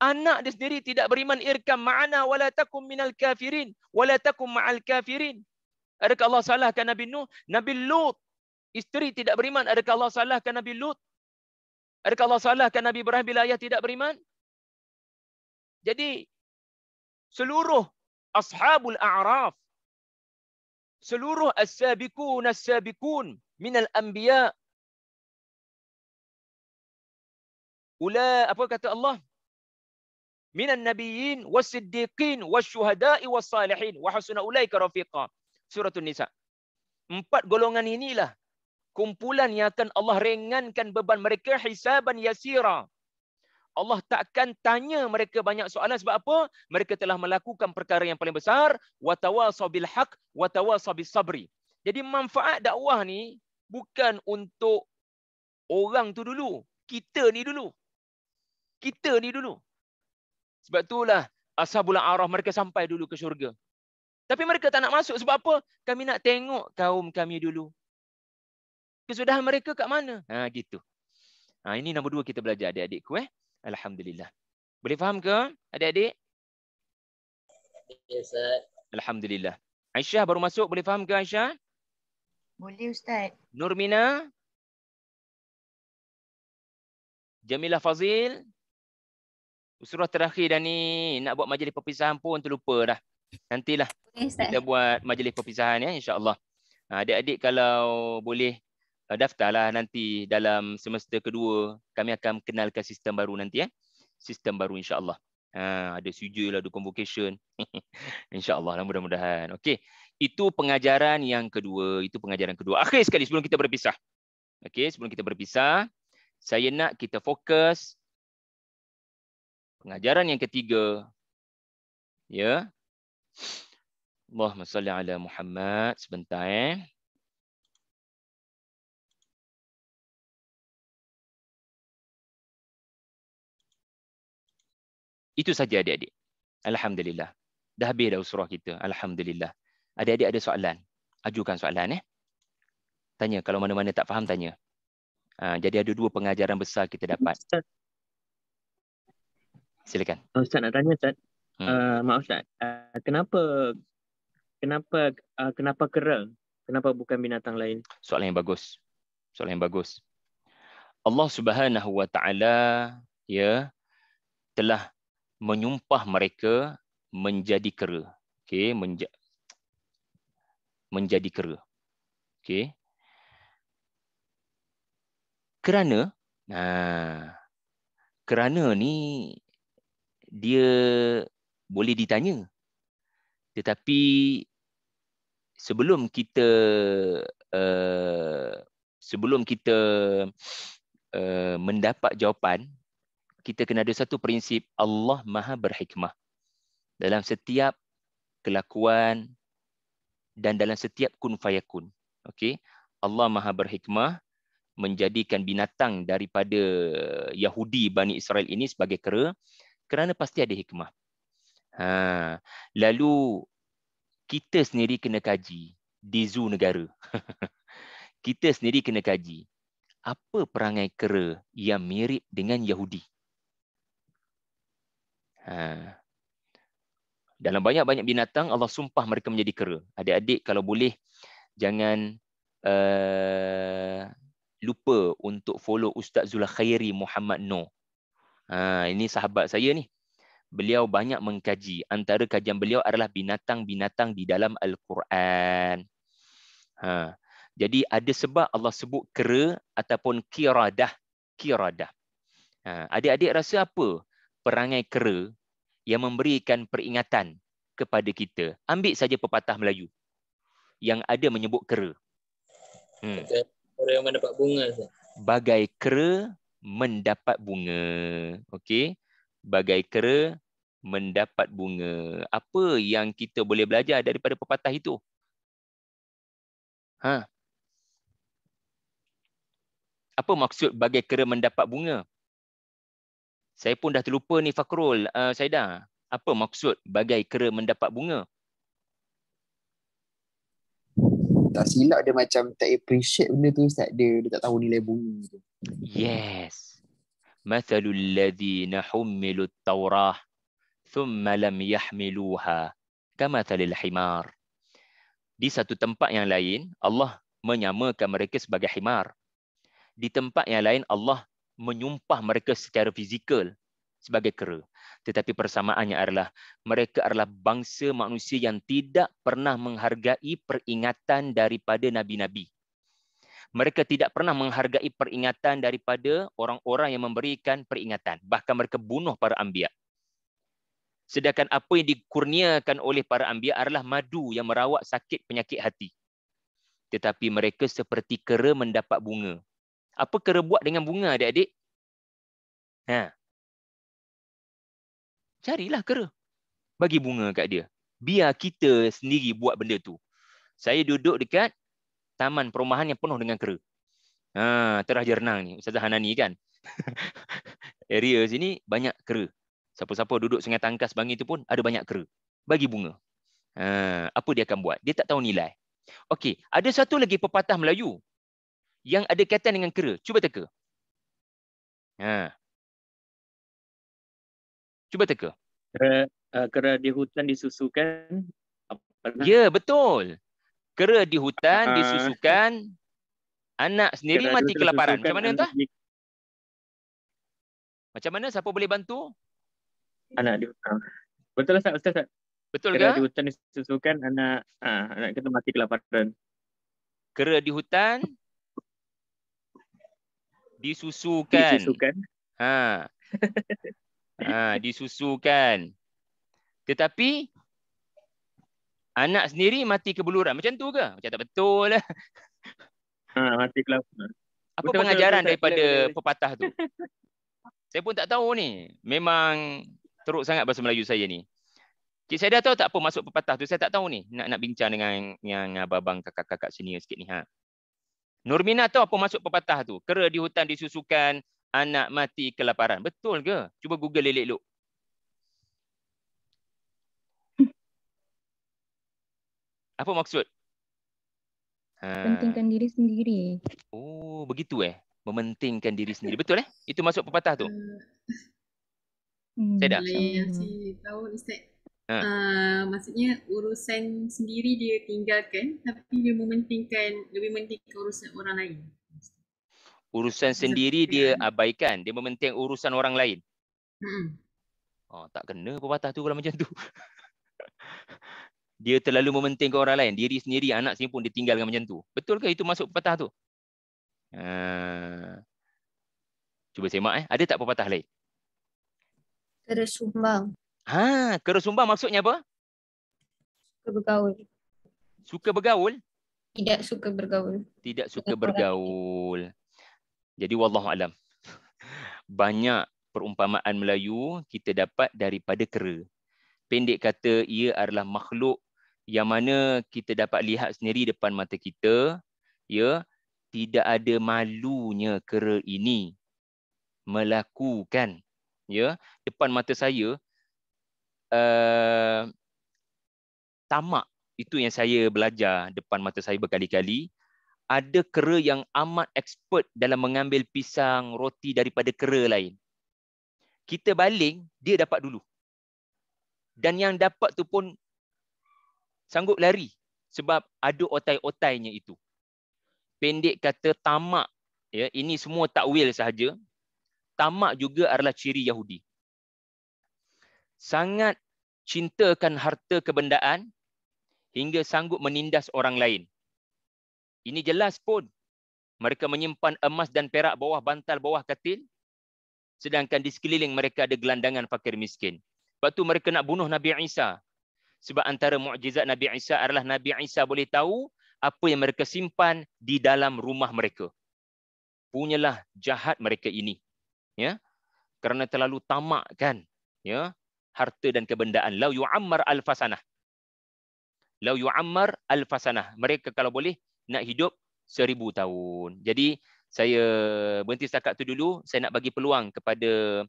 Anak dia sendiri tidak beriman, irkam ma'ana wala takum minal kafirin wala takum ma'al kafirin. Adakah Allah salahkan Nabi Nuh? Nabi Lut isteri tidak beriman, adakah Allah salahkan Nabi Lut? Adakah Allah salahkan Nabi Ibrahim bila ayah tidak beriman? Jadi seluruh ashabul a'raf, seluruh as-sabiqun as-sabiqun minal anbiya, apa kata Allah? Minan nabiyyin was-siddiqin wasyuhada'i was-salihin wa hasuna ulaika rafiqa. Suratul Nisa. 4 golongan inilah kumpulan yang akan Allah ringankan beban mereka hisaban yasira. Allah takkan tanya mereka banyak soalan sebab apa? Mereka telah melakukan perkara yang paling besar, wa tawasaw bil haqq wa tawasaw bis sabri. Jadi manfaat dakwah ni bukan untuk orang tu dulu, kita ni dulu. Kita ni dulu. Sebab itulah ashabul a'raf mereka sampai dulu ke syurga. Tapi mereka tak nak masuk sebab apa? Kami nak tengok kaum kami dulu. Kesudahan mereka kat mana? Gitu. Ini nombor 2 kita belajar, adik-adikku. Alhamdulillah. Boleh faham ke adik-adik? Ya, Ustaz. Alhamdulillah. Aisyah baru masuk, boleh faham ke Aisyah? Boleh Ustaz. Nurmina? Jamilah Fazil? Surah terakhir dah ni, nak buat majlis perpisahan pun terlupa dah. Nantilah kita buat majlis perpisahan ya, insya-Allah. Adik-adik kalau boleh daftarlah nanti dalam semester kedua. Kami akan kenalkan sistem baru nanti Sistem baru insya-Allah. Ada sijil, ada convocation. Insya-Allah, mudah-mudahan. Okey. Itu pengajaran yang kedua, Akhir sekali sebelum kita berpisah. Okey, sebelum kita berpisah, saya nak kita fokus pengajaran yang ketiga. Ya. Allahumma salli ala Muhammad. Sebentar Itu saja adik-adik. Alhamdulillah. Dah habis dah surah kita. Alhamdulillah. Adik-adik ada soalan? Ajukan soalan Tanya. Kalau mana-mana tak faham, tanya. Jadi ada 2 pengajaran besar kita dapat. Ustaz. Silakan. Ustaz nak tanya Ustaz. Maaf Ustaz. Kenapa kera? Kenapa bukan binatang lain? Soalan yang bagus. Allah Subhanahu wa taala telah menyumpah mereka menjadi kera. Okey, menjadi kera. Okey. Kerana ni dia boleh ditanya. Tetapi sebelum kita mendapat jawapan, kita kena ada satu prinsip, Allah Maha berhikmah dalam setiap kelakuan dan dalam setiap kun fayakun. Okey, Allah Maha berhikmah menjadikan binatang daripada Yahudi Bani Israel ini sebagai kera kerana pasti ada hikmah. Lalu kita sendiri kena kaji di zoo negara. kita sendiri kena kaji. Apa perangai kera yang mirip dengan Yahudi? Dalam banyak-banyak binatang, Allah sumpah mereka menjadi kera. Adik-adik kalau boleh, jangan lupa untuk follow Ustaz Zulkhairi Muhammad Noor. Ini sahabat saya ni. Beliau banyak mengkaji. Antara kajian beliau adalah binatang-binatang di dalam Al-Quran. Jadi ada sebab Allah sebut kera ataupun kiradah. Kiradah. Adik-adik rasa apa perangai kera yang memberikan peringatan kepada kita? Ambil saja pepatah Melayu yang ada menyebut kera. Kera yang mendapat bunga. Bagai kera mendapat bunga. Okey. Bagai kera mendapat bunga. Apa yang kita boleh belajar daripada pepatah itu? Apa maksud bagai kera mendapat bunga? Saya pun dah terlupa ni Fakrul, Saidah. Apa maksud bagai kera mendapat bunga? Tak silap dia macam tak appreciate benda tu Ustaz. Dia tak tahu nilai bunga tu. Yes. Mathalul ladzina hummilut Taurah thumma lam yahmiluha kamathalil himar. Di satu tempat yang lain Allah menyamakan mereka sebagai himar. Di tempat yang lain Allah menyumpah mereka secara fizikal sebagai kera. Tetapi persamaannya adalah mereka adalah bangsa manusia yang tidak pernah menghargai peringatan daripada nabi-nabi. Mereka tidak pernah menghargai peringatan daripada orang-orang yang memberikan peringatan. Bahkan mereka bunuh para anbiya. Sedangkan apa yang dikurniakan oleh para anbiya adalah madu yang merawat sakit penyakit hati. Tetapi mereka seperti kera mendapat bunga. Apa kera buat dengan bunga, adik-adik? Carilah kera. Bagi bunga kat dia. Biar kita sendiri buat benda tu. Saya duduk dekat taman perumahan yang penuh dengan kera. Teraja renang ni, Ustazah Hanani kan. Area sini banyak kera. Siapa-siapa duduk Sungai Tangkas Bangi tu pun ada banyak kera. Bagi bunga. Apa dia akan buat? Dia tak tahu nilai. Okey, ada satu lagi pepatah Melayu yang ada kaitan dengan kera. Cuba teka. Cuba teka. Kera di hutan disusukan. Ya, betul. Kera di hutan disusukan, anak sendiri mati kelaparan. Macam mana entah? Macam mana? Siapa boleh bantu? Anak di hutan. Betul tak Ustaz? Betul kera ke? Di hutan disusukan, anak kita mati kelaparan. Kera di hutan disusukan. Disusukan. Tetapi anak sendiri mati kebeluran. Macam tu ke? Macam tak betul lah. Mati kelaparan. Apa betul, pengajaran betul, daripada betul. pepatah tu? Saya pun tak tahu ni. Memang teruk sangat bahasa Melayu saya ni. Cik saya dah tahu tak apa maksud pepatah tu? Saya tak tahu ni. Nak bincang dengan yang abang-abang kakak-kakak senior sikit ni. Nurmina tahu apa maksud pepatah tu? Kera di hutan disusukan, anak mati kelaparan. Betul ke? Cuba Google elok-elok. Apa maksud? Pentingkan diri sendiri. Oh, begitu mementingkan diri sendiri. Betul Itu maksud pepatah tu. Saya dah. Yang saya tahu Ustaz. Maksudnya urusan sendiri dia tinggalkan, tapi dia lebih mementingkan urusan orang lain. Urusan sendiri dia abaikan, dia mementing urusan orang lain. Tak kena pepatah tu kalau macam tu. Dia terlalu mementingkan orang lain, diri sendiri, anak sendiri pun ditinggalkan macam tu. Betul ke itu masuk pepatah tu? Cuba semak ada tak pepatah lain? Kera sumbang. Kera sumbang maksudnya apa? Suka bergaul. Suka bergaul? Tidak suka bergaul. Tidak suka bergaul. Jadi wallahualam. Banyak perumpamaan Melayu kita dapat daripada kera. Pendek kata, ia adalah makhluk yang mana kita dapat lihat sendiri depan mata kita. Ya, tidak ada malunya kera ini melakukan. Ya, depan mata saya tamak itu yang saya belajar depan mata saya berkali-kali. ada kera yang amat expert dalam mengambil pisang, roti daripada kera lain. Kita baling, dia dapat dulu. Dan yang dapat tu pun sanggup lari sebab ada otai-otainya itu. Pendek kata tamak, ya, ini semua takwil sahaja. Tamak juga adalah ciri Yahudi. Sangat cintakan harta kebendaan hingga sanggup menindas orang lain. Ini jelas pun. Mereka menyimpan emas dan perak bawah bantal, bawah katil. Sedangkan di sekeliling mereka ada gelandangan fakir miskin. Sebab tu mereka nak bunuh Nabi Isa. Sebab antara mukjizat Nabi Isa adalah Nabi Isa boleh tahu apa yang mereka simpan di dalam rumah mereka. Punyalah jahat mereka ini. Ya. Kerana terlalu tamak kan. Ya. Harta dan kebendaan. Lau yu'ammar alfasanah. Lau yu'ammar alfasanah. Mereka kalau boleh nak hidup 1000 tahun. Jadi saya berhenti setakat tu dulu. Saya nak bagi peluang kepada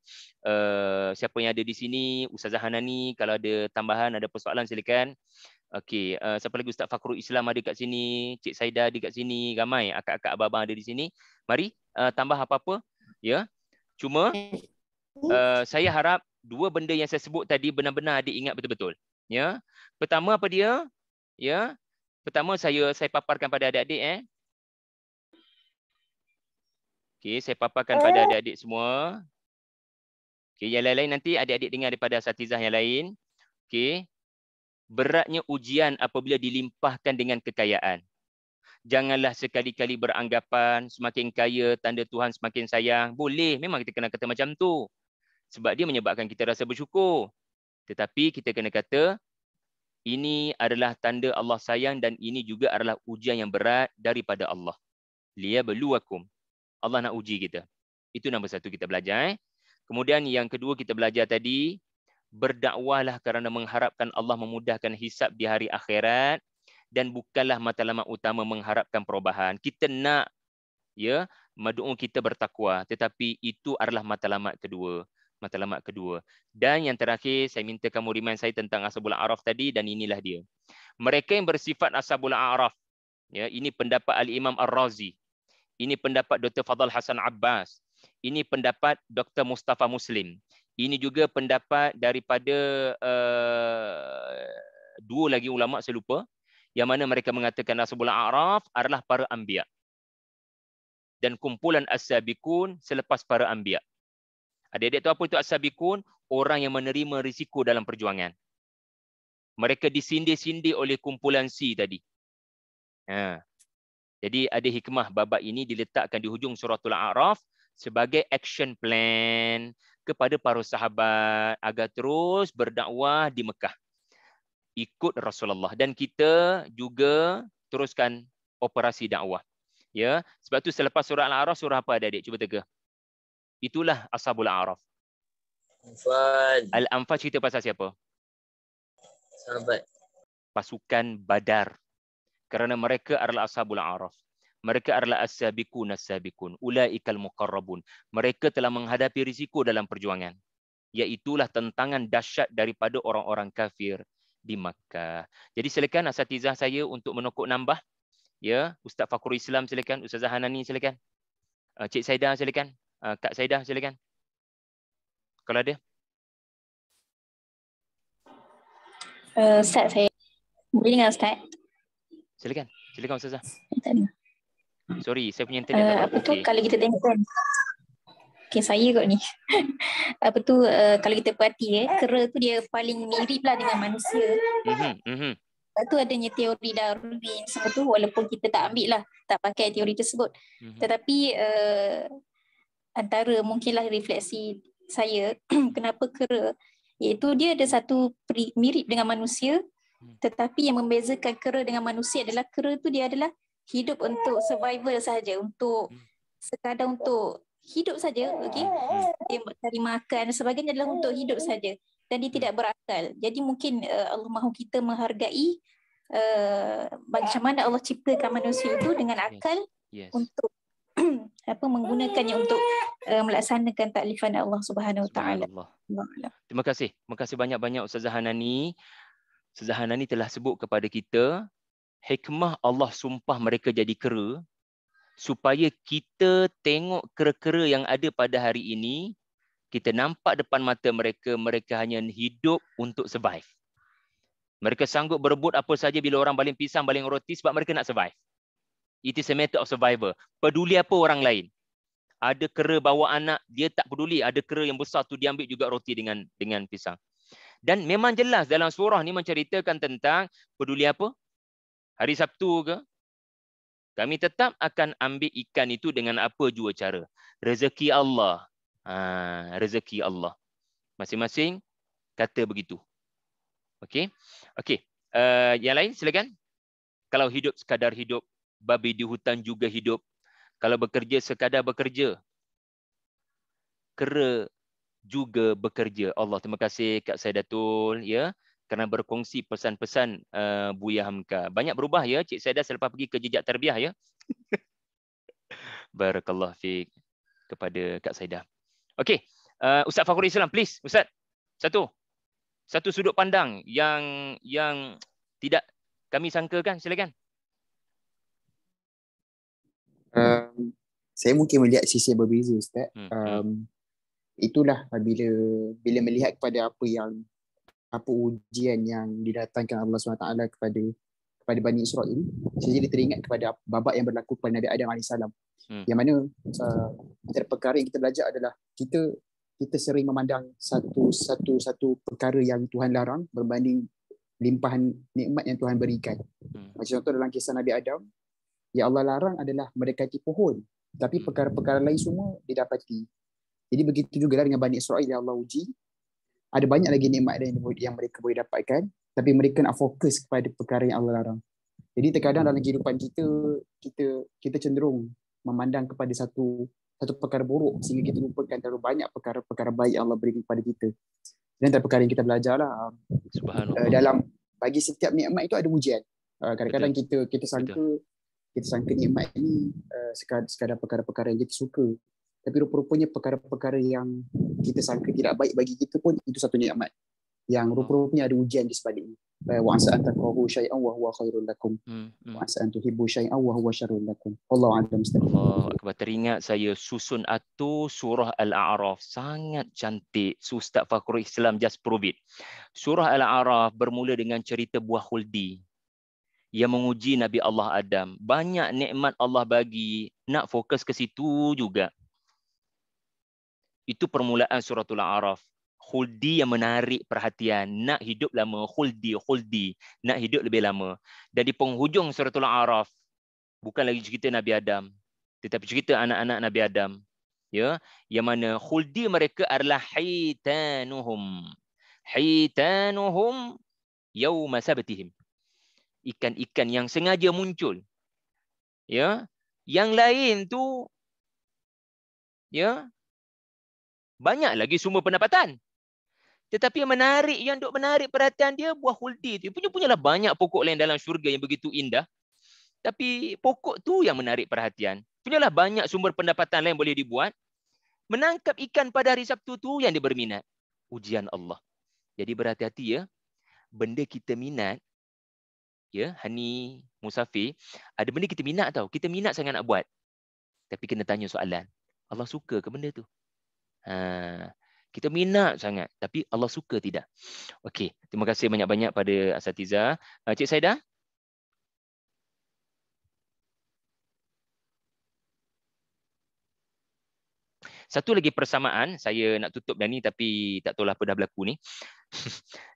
siapa yang ada di sini, Ustazah Hanani, kalau ada tambahan, ada persoalan silakan. Okey, siapa lagi? Ustaz Fakhrul Islam ada kat sini, Cik Saida ada kat sini, ramai akak-akak abang-abang ada di sini. Mari tambah apa-apa, ya. Cuma saya harap dua benda yang saya sebut tadi benar-benar diingat betul-betul, ya. Pertama apa dia? Ya. Pertama saya paparkan pada adik-adik Okey, saya paparkan pada adik-adik semua. Okey, yang lain-lain nanti adik-adik dengar daripada asatizah yang lain. Okey. Beratnya ujian apabila dilimpahkan dengan kekayaan. Janganlah sekali-kali beranggapan semakin kaya tanda Tuhan semakin sayang. Boleh, memang kita kena kata macam tu. Sebab dia menyebabkan kita rasa bersyukur. Tetapi kita kena kata ini adalah tanda Allah sayang dan ini juga adalah ujian yang berat daripada Allah. Liyabluwakum. Allah nak uji kita. Itu nombor satu kita belajar. Kemudian yang kedua kita belajar tadi, berdakwahlah kerana mengharapkan Allah memudahkan hisab di hari akhirat dan bukanlah matlamat utama mengharapkan perubahan. Kita nak, ya, mad'u kita bertakwa, tetapi itu adalah matlamat kedua. Matlamat kedua. Dan yang terakhir, saya minta kamu remind saya tentang Ashabul A'raf tadi, dan inilah dia. Mereka yang bersifat Ashabul A'raf, ya, ini pendapat Al-Imam Ar-Razi. Ini pendapat Dr. Fadhal Hasan Abbas. Ini pendapat Dr. Mustafa Muslim. Ini juga pendapat daripada dua lagi ulama, saya lupa, yang mana mereka mengatakan Ashabul A'raf adalah para anbiya dan kumpulan as-sabiqun selepas para anbiya. Adik-adik tahu apa itu as-sabiqun? Orang yang menerima risiko dalam perjuangan. Mereka disindir-sindir oleh kumpulan C tadi. Jadi ada hikmah babak ini diletakkan di hujung suratul A'raf sebagai action plan kepada para sahabat agar terus berdakwah di Mekah. Ikut Rasulullah, dan kita juga teruskan operasi dakwah. Ya, sebab tu selepas surah Al-A'raf surah apa adik-adik? Cuba teka. Itulah Ashabul A'raf. Al-Anfal cerita pasal siapa? Sahabat. Pasukan Badar. Kerana mereka adalah Ashabul A'raf. Mereka adalah as-sabiqun as-sabiqun. Ulaikal muqarrabun. Mereka telah menghadapi risiko dalam perjuangan. Iaitulah tentangan dahsyat daripada orang-orang kafir di Makkah. Jadi silakan asatizah saya untuk menokok nambah. Ya, Ustaz Fakhrul Islam silakan, Ustazah Hanani silakan. Cik Saida silakan. Kak Saida silakan. Kalau ada. Ustaz, saya boleh dengar Ustaz? Silakan. Silakan Ustazah. Sorry, saya punya internet apa tu kalau kita tengok kan. Okay, saya kot ni. Apa tu kalau kita perhati kera tu dia paling mirip lah dengan manusia. Lepas tu adanya teori Darwin semua tu, walaupun kita tak ambil lah, tak pakai teori tersebut. Tetapi antara mungkinlah refleksi saya kenapa kera, iaitu dia ada satu mirip dengan manusia, tetapi yang membezakan kera dengan manusia adalah kera tu dia adalah hidup untuk survival sahaja, untuk sekadar untuk hidup saja, okey. Dia cari makan dan sebagainya adalah untuk hidup saja, dan dia tidak berakal. Jadi mungkin Allah mahu kita menghargai macam mana Allah ciptakan manusia itu dengan akal untuk menggunakannya untuk melaksanakan taklifan Allah Subhanahu Wa Taala. Terima kasih. Terima kasih banyak-banyak Ustazah Hanani. Ustazah Hanani telah sebut kepada kita hikmah Allah sumpah mereka jadi kera supaya kita tengok kera-kera yang ada pada hari ini, kita nampak depan mata mereka, mereka hanya hidup untuk survive. Mereka sanggup berebut apa saja bila orang baling pisang, baling roti sebab mereka nak survive. It is a matter of survival. Peduli apa orang lain. Ada kera bawa anak, dia tak peduli. Ada kera yang besar tu dia ambil juga roti dengan pisang. Dan memang jelas dalam surah ni menceritakan tentang peduli apa? Hari Sabtu ke? Kami tetap akan ambil ikan itu dengan apa jua cara. Rezeki Allah. Rezeki Allah. Masing-masing kata begitu. Okey. Okey. Yang lain silakan. Kalau hidup sekadar hidup, babi di hutan juga hidup. Kalau bekerja sekadar bekerja, kera juga bekerja. Allah, terima kasih Kak Saidatul ya kerana berkongsi pesan-pesan Buya Hamka. Banyak berubah ya Cik Saidah selepas pergi ke Jejak Tarbiyah ya. Barakallah fiik kepada Kak Saidah. Okey, Ustaz Fakhrul Islam please, Ustaz. Satu sudut pandang yang tidak kami sangkakan, silakan. Saya mungkin melihat sisi yang berbeza, Ustaz. Itulah bila melihat kepada apa ujian yang didatangkan Allah SWT kepada Bani Israel, saya jadi teringat kepada babak yang berlaku kepada Nabi Adam AS. Yang mana antara perkara yang kita belajar adalah kita sering memandang satu perkara yang Tuhan larang berbanding limpahan nikmat yang Tuhan berikan. Macam contoh dalam kisah Nabi Adam, yang Allah larang adalah mendekati pohon, tapi perkara-perkara lain semua didapati. Jadi begitu juga dengan Bani Israel yang Allah uji. Ada banyak lagi nikmat yang mereka boleh dapatkan, tapi mereka nak fokus kepada perkara yang Allah larang. Jadi terkadang dalam kehidupan kita cenderung memandang kepada satu perkara buruk sehingga kita lupakan terlalu banyak perkara-perkara baik yang Allah berikan kepada kita. Dan antara perkara yang kita belajarlah dalam bagi setiap nikmat itu ada ujian. Kadang-kadang kita sangka nikmat ini sekadar perkara-perkara yang kita suka. Tapi rupa-rupanya perkara-perkara yang kita sangka tidak baik bagi kita pun itu satu nikmat yang rupa-rupanya ada ujian di sebaliknya. Wa asa an takrahu syai'an wa huwa khairul lakum. Wa asa an tuhibbu syai'an wa huwa syarrul lakum. Wallahu a'lam. Allahu akbar. Teringat saya susun atur surah Al-A'raf, sangat cantik. Ustaz Fakhrul Islam just prove it. Surah Al-A'raf bermula dengan cerita buah khuldi yang menguji Nabi Allah Adam. Banyak nikmat Allah bagi, nak fokus ke situ juga. Itu permulaan suratul A'raf. Khuldi yang menarik perhatian. Nak hidup lama. Khuldi. Nak hidup lebih lama. Dan di penghujung suratul A'raf, bukan lagi cerita Nabi Adam, tetapi cerita anak-anak Nabi Adam. Ya, yang mana khuldi mereka adalah hitanuhum. Hitanuhum yawma sabtihim. Ikan-ikan yang sengaja muncul. Ya, yang lain tu ya banyak lagi sumber pendapatan. Tetapi yang duk menarik perhatian dia buah khuldi tu. Punyalah banyak pokok lain dalam syurga yang begitu indah. Tapi pokok tu yang menarik perhatian. Punyalah banyak sumber pendapatan lain boleh dibuat. Menangkap ikan pada hari Sabtu tu yang dia berminat. Ujian Allah. Jadi berhati-hati ya. Benda kita minat, ya, Hani Musafir, ada benda kita minat tau. Kita minat sangat nak buat. Tapi kena tanya soalan. Allah suka ke benda tu? Kita minat sangat. Tapi Allah suka tidak? Okey. Terima kasih banyak-banyak pada Asatiza. Cik Saidah? Satu lagi persamaan, saya nak tutup dah ni tapi tak tahulah apa dah berlaku ni.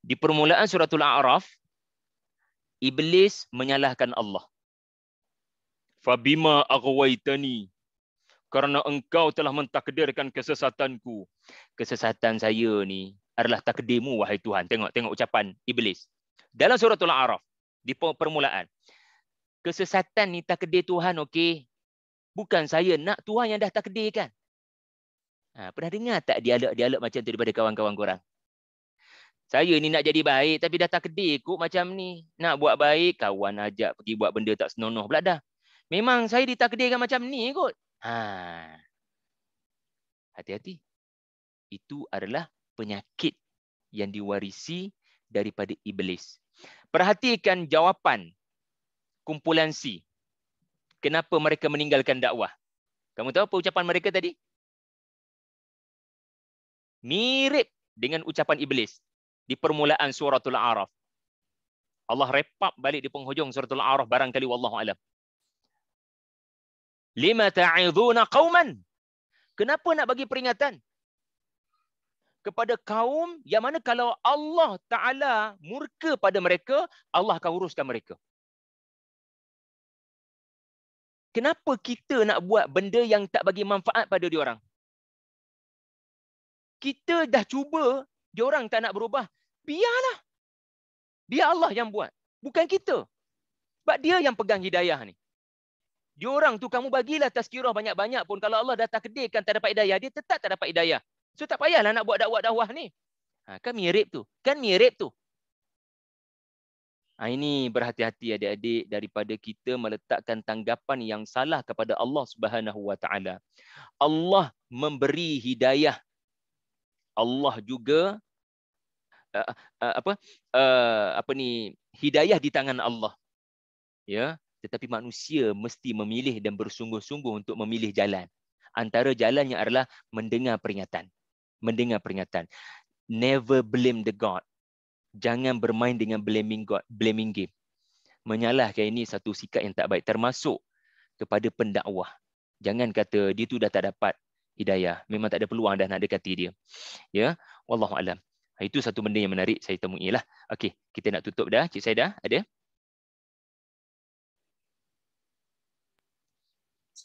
Di permulaan suratul A'raf, Iblis menyalahkan Allah. Fabima aghwaytani, karena engkau telah mentakdirkan kesesatanku. Kesesatan saya ni adalah takdirmu wahai Tuhan. Tengok ucapan Iblis. Dalam suratul A'raf, di permulaan. Kesesatan ni takdir Tuhan, okey. Bukan saya nak, Tuhan yang dah takdirkan. Pernah dengar tak dialog macam tu daripada kawan-kawan korang? Saya ni nak jadi baik tapi dah takdir kot macam ni. Nak buat baik, kawan ajak pergi buat benda tak senonoh pula dah. Memang saya ditakdirkan macam ni kot. Hati-hati. Itu adalah penyakit yang diwarisi daripada Iblis. Perhatikan jawapan kumpulan C. Kenapa mereka meninggalkan dakwah? Kamu tahu apa ucapan mereka tadi? Mirip dengan ucapan iblis di permulaan suratul A'raf. Allah repap balik di penghujung suratul A'raf barangkali wallahu alam. Lima ta'idhuna qauman. Kenapa nak bagi peringatan kepada kaum yang mana kalau Allah Ta'ala murka pada mereka, Allah akan uruskan mereka. Kenapa kita nak buat benda yang tak bagi manfaat pada diorang? Kita dah cuba, diorang tak nak berubah. Biarlah. Biar Allah yang buat. Bukan kita. Sebab dia yang pegang hidayah ni. Diorang tu kamu bagilah tazkirah banyak-banyak pun kalau Allah dah takdirkan tak dapat hidayah, dia tetap tak dapat hidayah. So tak payahlah nak buat dakwah-dakwah ni. Kan mirip tu. Kan mirip tu. Ini berhati-hati adik-adik daripada kita meletakkan tanggapan yang salah kepada Allah Subhanahu Wa Taala. Allah memberi hidayah. Allah juga hidayah di tangan Allah. Ya, tetapi manusia mesti memilih dan bersungguh-sungguh untuk memilih jalan. Antara jalannya adalah mendengar peringatan. Mendengar peringatan. Never blame the God. Jangan bermain dengan blaming God, blaming game. Menyalahkan ini satu sikap yang tak baik, termasuk kepada pendakwah. Jangan kata dia tu dah tak dapat hidayah, memang tak ada peluang dah nak dekati dia. Ya, wallahu alam. Itu satu benda yang menarik saya temui lah. Okey, kita nak tutup dah. Cik Saidah ada?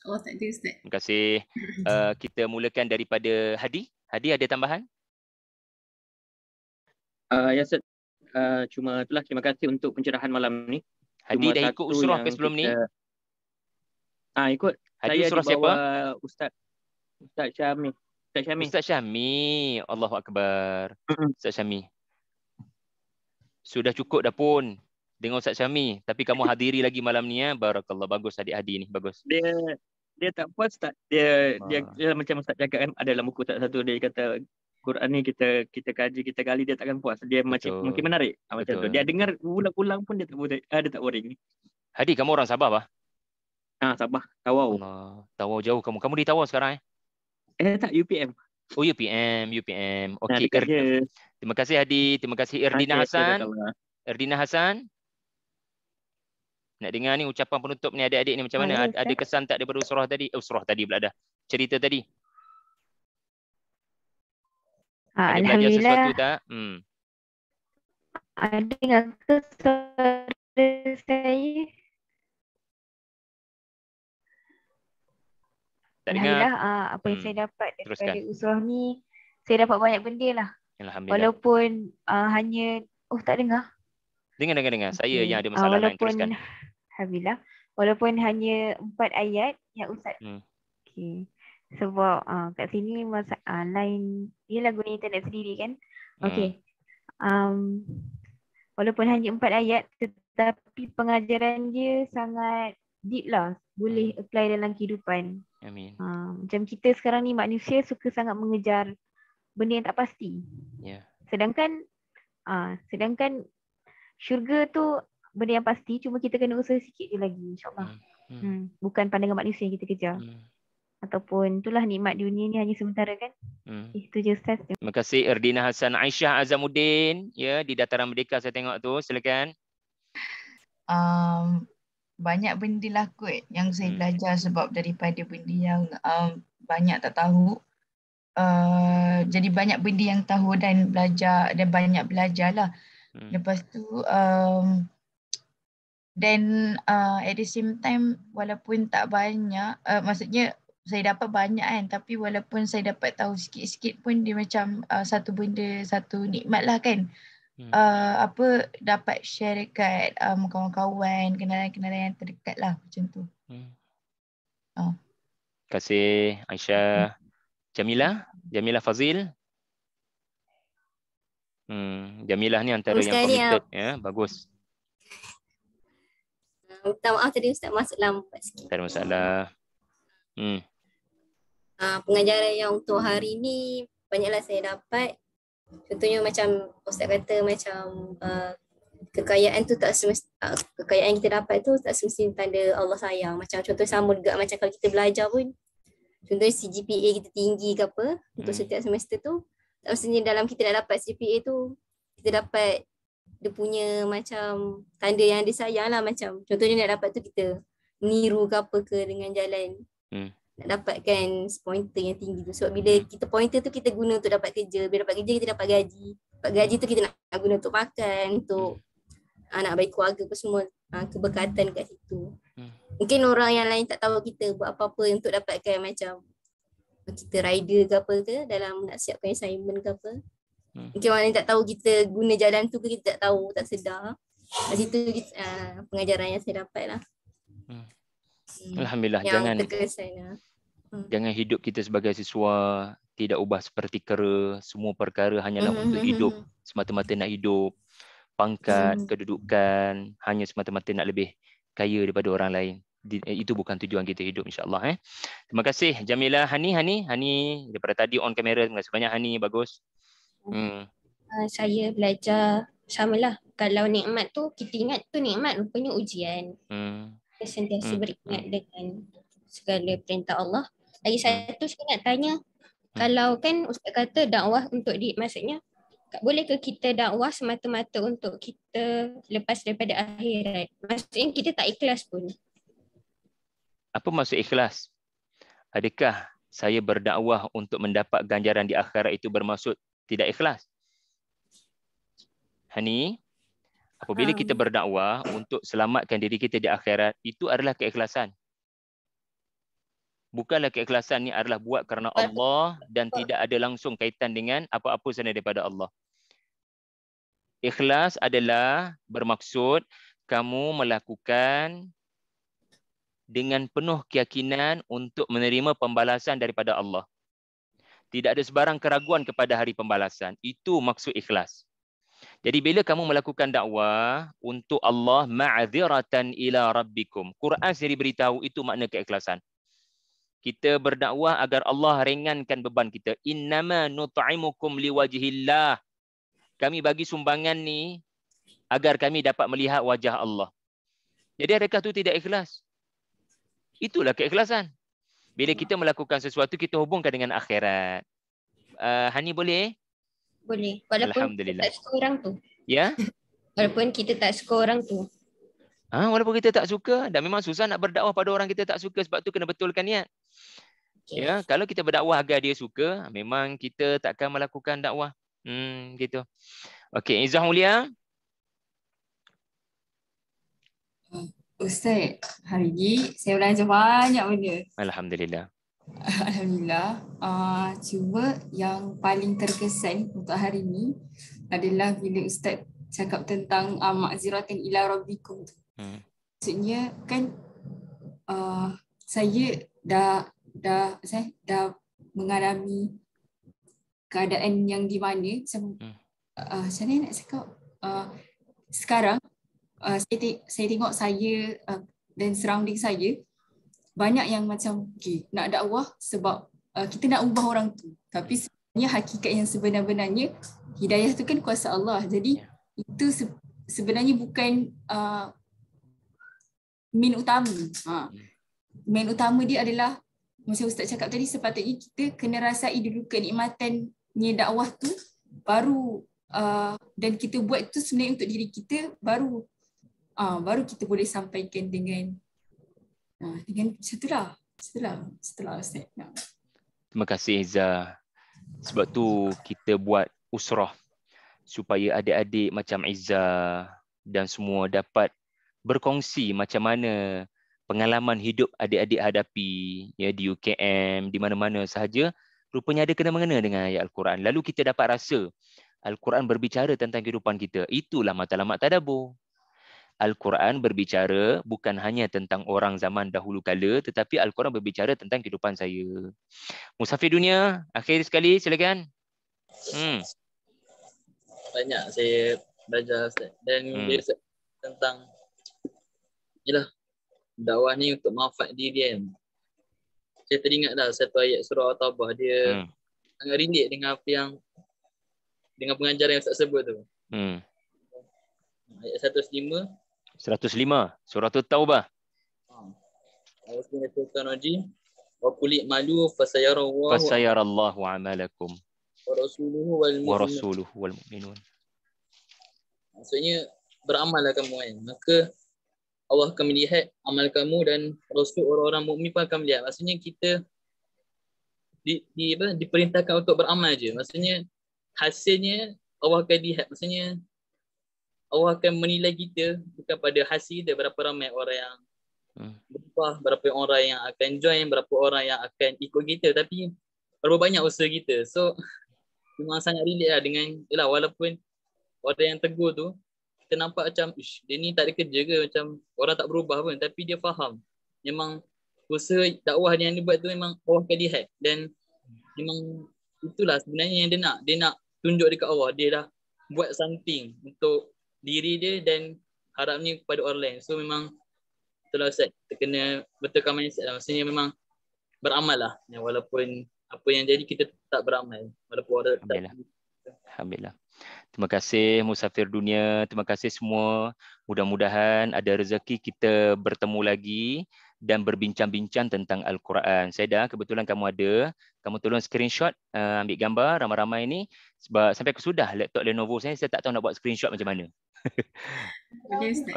Oh, tak ada Ustaz. Terima kasih. Kita mulakan daripada Hadi. Hadi ada tambahan? Ya Ustaz. Cuma itulah, terima kasih untuk pencerahan malam ni. Hadi dah ikut usrah ke sebelum ni? Ikut. Hadi Saya usrah siapa? Ustaz Syami. Ustaz Syami. Allahu Akbar. Ustaz Syami. Sudah cukup dah pun dengan Ustaz Syami. Tapi kamu hadiri lagi malam ni ya. Barakallah. Bagus adik Hadi ni. Bagus. Dia tak puas tak? Dia macam Ustaz cakap kan, ada dalam buku tak satu dia kata Quran ni kita kaji, kita gali, dia takkan puas. Dia macam mungkin menarik macam tu. Dia dengar ulang-ulang pun dia tak boring. Hadi, kamu orang Sabah bah? Sabah, Tawau. Tawau jauh kamu. Kamu di Tawau sekarang tak, UPM. Oh, UPM. Okey. Terima kasih Hadi. Terima kasih Erdina Hasan. Erdina Hasan. Nak dengar ni ucapan penutup ni adik-adik ni macam mana? Ada kesan tak daripada usrah tadi? Usrah tadi pula dah. Cerita tadi. Ada belajar sesuatu tak? Ada dengar ke suara saya? Tak dengar. Alhamdulillah, apa yang saya dapat daripada usrah ni, saya dapat banyak benda lah. Alhamdulillah. Walaupun hanya, tak dengar. Dengar. Saya yang ada masalah lain, teruskan. Alhamdulillah. Walaupun hanya 4 ayat yang Ustaz. Okay. Sebab kat sini lain, dia lagu ni internet sendiri kan. Okay. Walaupun hanya 4 ayat, tetapi pengajaran dia sangat deep lah. Boleh apply dalam kehidupan. Amin. Macam kita sekarang ni manusia suka sangat mengejar benda yang tak pasti. Sedangkan syurga tu benda yang pasti, cuma kita kena usaha sikit je lagi, insyaAllah. Bukan pandangan manusia yang kita kejar. Ataupun itulah nikmat dunia ni hanya sementara kan. Itu je Ustaz. Terima kasih Erdina Hasan. Aisyah Azamuddin, ya, di Dataran Merdeka saya tengok tu, silakan. Banyak benda lah kot yang saya belajar sebab daripada benda yang banyak tak tahu. Jadi banyak benda yang tahu dan belajar, dan banyak belajar lah. Lepas tu at the same time, walaupun tak banyak, maksudnya saya dapat banyak kan, tapi walaupun saya dapat tahu sikit-sikit pun dia macam satu benda, satu nikmat lah kan. Dapat share dekat kawan-kawan, kenalan-kenalan yang terdekat lah macam tu. Terima kasih Aisyah. Jamilah Fazil. Jamilah ni antara yang committed ya, bagus. Minta maaf tadi Ustaz masuk lambat sikit. Tak ada masalah. Pengajaran yang untuk hari ni banyaklah saya dapat. Contohnya macam Ustaz kata macam kekayaan tu tak semestinya, kekayaan yang kita dapat tu tak semestinya tanda Allah sayang. Macam contoh sama juga macam kalau kita belajar pun, contohnya CGPA kita tinggi ke apa untuk setiap semester tu, tak semestinya dalam kita nak dapat CGPA tu kita dapat dia punya macam tanda yang dia sayang lah. Macam contohnya nak dapat tu kita meniru ke apa ke dengan jalan nak dapatkan pointer yang tinggi tu. Sebab bila kita pointer tu kita guna untuk dapat kerja, bila dapat kerja kita dapat gaji, dapat gaji tu kita nak guna untuk makan, untuk nak bagi keluarga apa semua, keberkatan kat situ. Mungkin orang yang lain tak tahu kita buat apa-apa untuk dapatkan macam kita rider ke apa ke dalam nak siapkan assignment ke apa. Mungkin orang lain tak tahu kita guna jalan tu ke, kita tak tahu, tak sedar. Kat situ pengajaran yang saya dapat lah. Alhamdulillah. Jangan hidup kita sebagai siswa tidak ubah seperti kera. Semua perkara hanyalah untuk hidup, semata-mata nak hidup. Pangkat, kedudukan, hanya semata-mata nak lebih kaya daripada orang lain. Itu bukan tujuan kita hidup, insya-Allah. Terima kasih Jamilah. Hani daripada tadi on kamera. Terima kasih banyak Hani, bagus. Saya belajar samalah. Kalau nikmat tu kita ingat tu nikmat, rupanya ujian. Kita sentiasa beringat dengan segala perintah Allah. Lagi satu saya nak tanya, kalau kan Ustaz kata dakwah untuk maksudnya bolehkah kita dakwah semata-mata untuk kita lepas daripada akhirat? Maksudnya kita tak ikhlas pun. Apa maksud ikhlas? Adakah saya berdakwah untuk mendapat ganjaran di akhirat itu bermaksud tidak ikhlas? Hani, apabila kita berdakwah untuk selamatkan diri kita di akhirat, itu adalah keikhlasan. Bukanlah keikhlasan ni adalah buat kerana Allah dan tidak ada langsung kaitan dengan apa-apa selain daripada Allah. Ikhlas adalah bermaksud kamu melakukan dengan penuh keyakinan untuk menerima pembalasan daripada Allah. Tidak ada sebarang keraguan kepada hari pembalasan. Itu maksud ikhlas. Jadi bila kamu melakukan dakwah untuk Allah, ma'adziratan ila rabbikum. Quran sendiri beritahu itu makna keikhlasan. Kita berdakwah agar Allah ringankan beban kita. Innama nut'imukum liwajhillah. Kami bagi sumbangan ni agar kami dapat melihat wajah Allah. Jadi adakah itu tidak ikhlas? Itulah keikhlasan. Bila kita melakukan sesuatu, kita hubungkan dengan akhirat. Hani boleh? Boleh. Walaupun kita tak suka orang tu. Ya? Walaupun kita tak suka orang tu. Walaupun kita tak suka, dan memang susah nak berdakwah pada orang kita tak suka, sebab tu kena betulkan niat. Ya, kalau kita berdakwah agar dia suka, memang kita takkan melakukan dakwah. Gitu. Okey, Izzah Mulia. Ustaz, hari ni saya belajar banyak benda. Alhamdulillah. Alhamdulillah. Cuma yang paling terkesan untuk hari ni adalah bila Ustaz cakap tentang ma'ziratan ila rabbikum. Maksudnya kan saya dah mengalami keadaan yang di mana macam mana nak cakap sekarang saya tengok saya dan surrounding saya banyak yang macam nak dakwah sebab kita nak ubah orang tu, tapi sebenarnya hakikat yang sebenar-benarnya hidayah tu kan kuasa Allah. Jadi itu sebenarnya bukan main utama. Main utama dia adalah macam Ustaz cakap tadi, sepatutnya kita kena rasai dulu kenikmatannya dakwah tu, baru dan kita buat tu sebenarnya untuk diri kita, baru kita boleh sampaikan dengan setelah Ustaz. Terima kasih Izzah. Sebab tu kita buat usrah supaya adik-adik macam Izzah dan semua dapat berkongsi macam mana pengalaman hidup adik-adik hadapi ya di UKM, di mana-mana sahaja, rupanya ada kena-mengena dengan ayat Al-Quran. Lalu kita dapat rasa Al-Quran berbicara tentang kehidupan kita. Itulah matlamat tadabbur. Al-Quran berbicara bukan hanya tentang orang zaman dahulu kala, tetapi Al-Quran berbicara tentang kehidupan saya. Musafir dunia, akhir sekali silakan. Banyak saya belajar dan tentang dakwah ni untuk manfaat diri kan. Saya teringat dah satu ayat surah At-Taubah, dia sangat relate dengan apa yang dengan pengajaran yang Ustaz sebut tu. Ayat 105. 105 surah At-Taubah. Bismillahirrahmanirrahim. Wa qul i'malu fasayarallahu amalakum wa rasuluhu wal mu'minun. Maksudnya beramallah kamu kan. Maka Allah akan melihat amal kamu dan Rasul orang-orang mukmin pun akan melihat. Maksudnya kita diperintahkan untuk beramal je. Maksudnya hasilnya Allah akan lihat. Maksudnya Allah akan menilai kita bukan pada hasil dia, berapa ramai orang yang berubah, berapa orang yang akan join, berapa orang yang akan ikut kita, tapi berapa banyak usaha kita. So memang sangat relate lah dengan walaupun orang yang tegur tu kita nampak macam dia ni tak ada kerja ke, macam orang tak berubah pun, tapi dia faham memang usaha dakwah yang dia buat tu memang Allah akan lihat. Dan memang itulah sebenarnya yang dia nak tunjuk dekat Allah. Dia dah buat something untuk diri dia dan harapnya kepada orang lain. So memang itulah Ustaz, kita kena betulkan mindset lah. Maksudnya memang beramal lah, walaupun apa yang jadi kita tak beramal, walaupun orang tak. Alhamdulillah. Terima kasih Musafir Dunia, terima kasih semua. Mudah-mudahan ada rezeki kita bertemu lagi dan berbincang-bincang tentang Al-Quran. Saya dah kebetulan kamu tolong screenshot, ambil gambar ramai-ramai ni sebab sampai ke sudah laptop Lenovo saya tak tahu nak buat screenshot macam mana.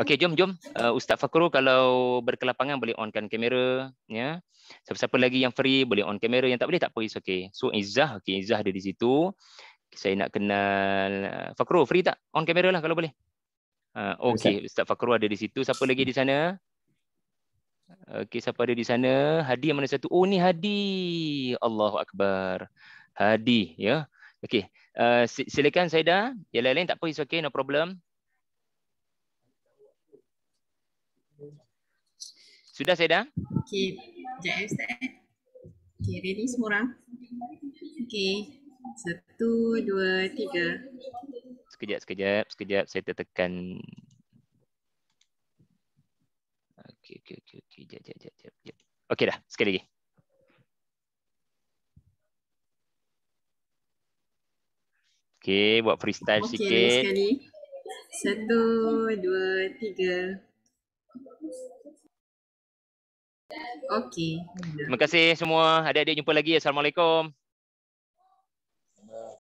Okey, jom. Ustaz Fakrul kalau berkelapangan boleh onkan kamera, ya. Siapa-siapa lagi yang free boleh on kamera, yang tak boleh tak apa, is okey. So Izzah, okey, Izzah ada di situ. Saya nak kenal Fakrul, free tak? On kamera lah kalau boleh. Okey, Ustaz Fakrul ada di situ. Siapa lagi di sana? Okey, siapa ada di sana? Hadi yang mana satu? Oh, ni Hadi. Allahu Akbar. Hadi, ya. Okey, silakan Saidah. Yang lain-lain tak apa, is okey, no problem. Sudah Saidah? Okey, sekejap Ustaz. Okey, ready semua orang? Okey. 1, 2, 3. Sekejap. Saya tertekan. Okey. Jap. Okey dah, sekali lagi. Okey, buat freestyle sikit. Okey, sekali. 1, 2, 3. Okey. Terima kasih semua. Adik-adik jumpa lagi. Assalamualaikum.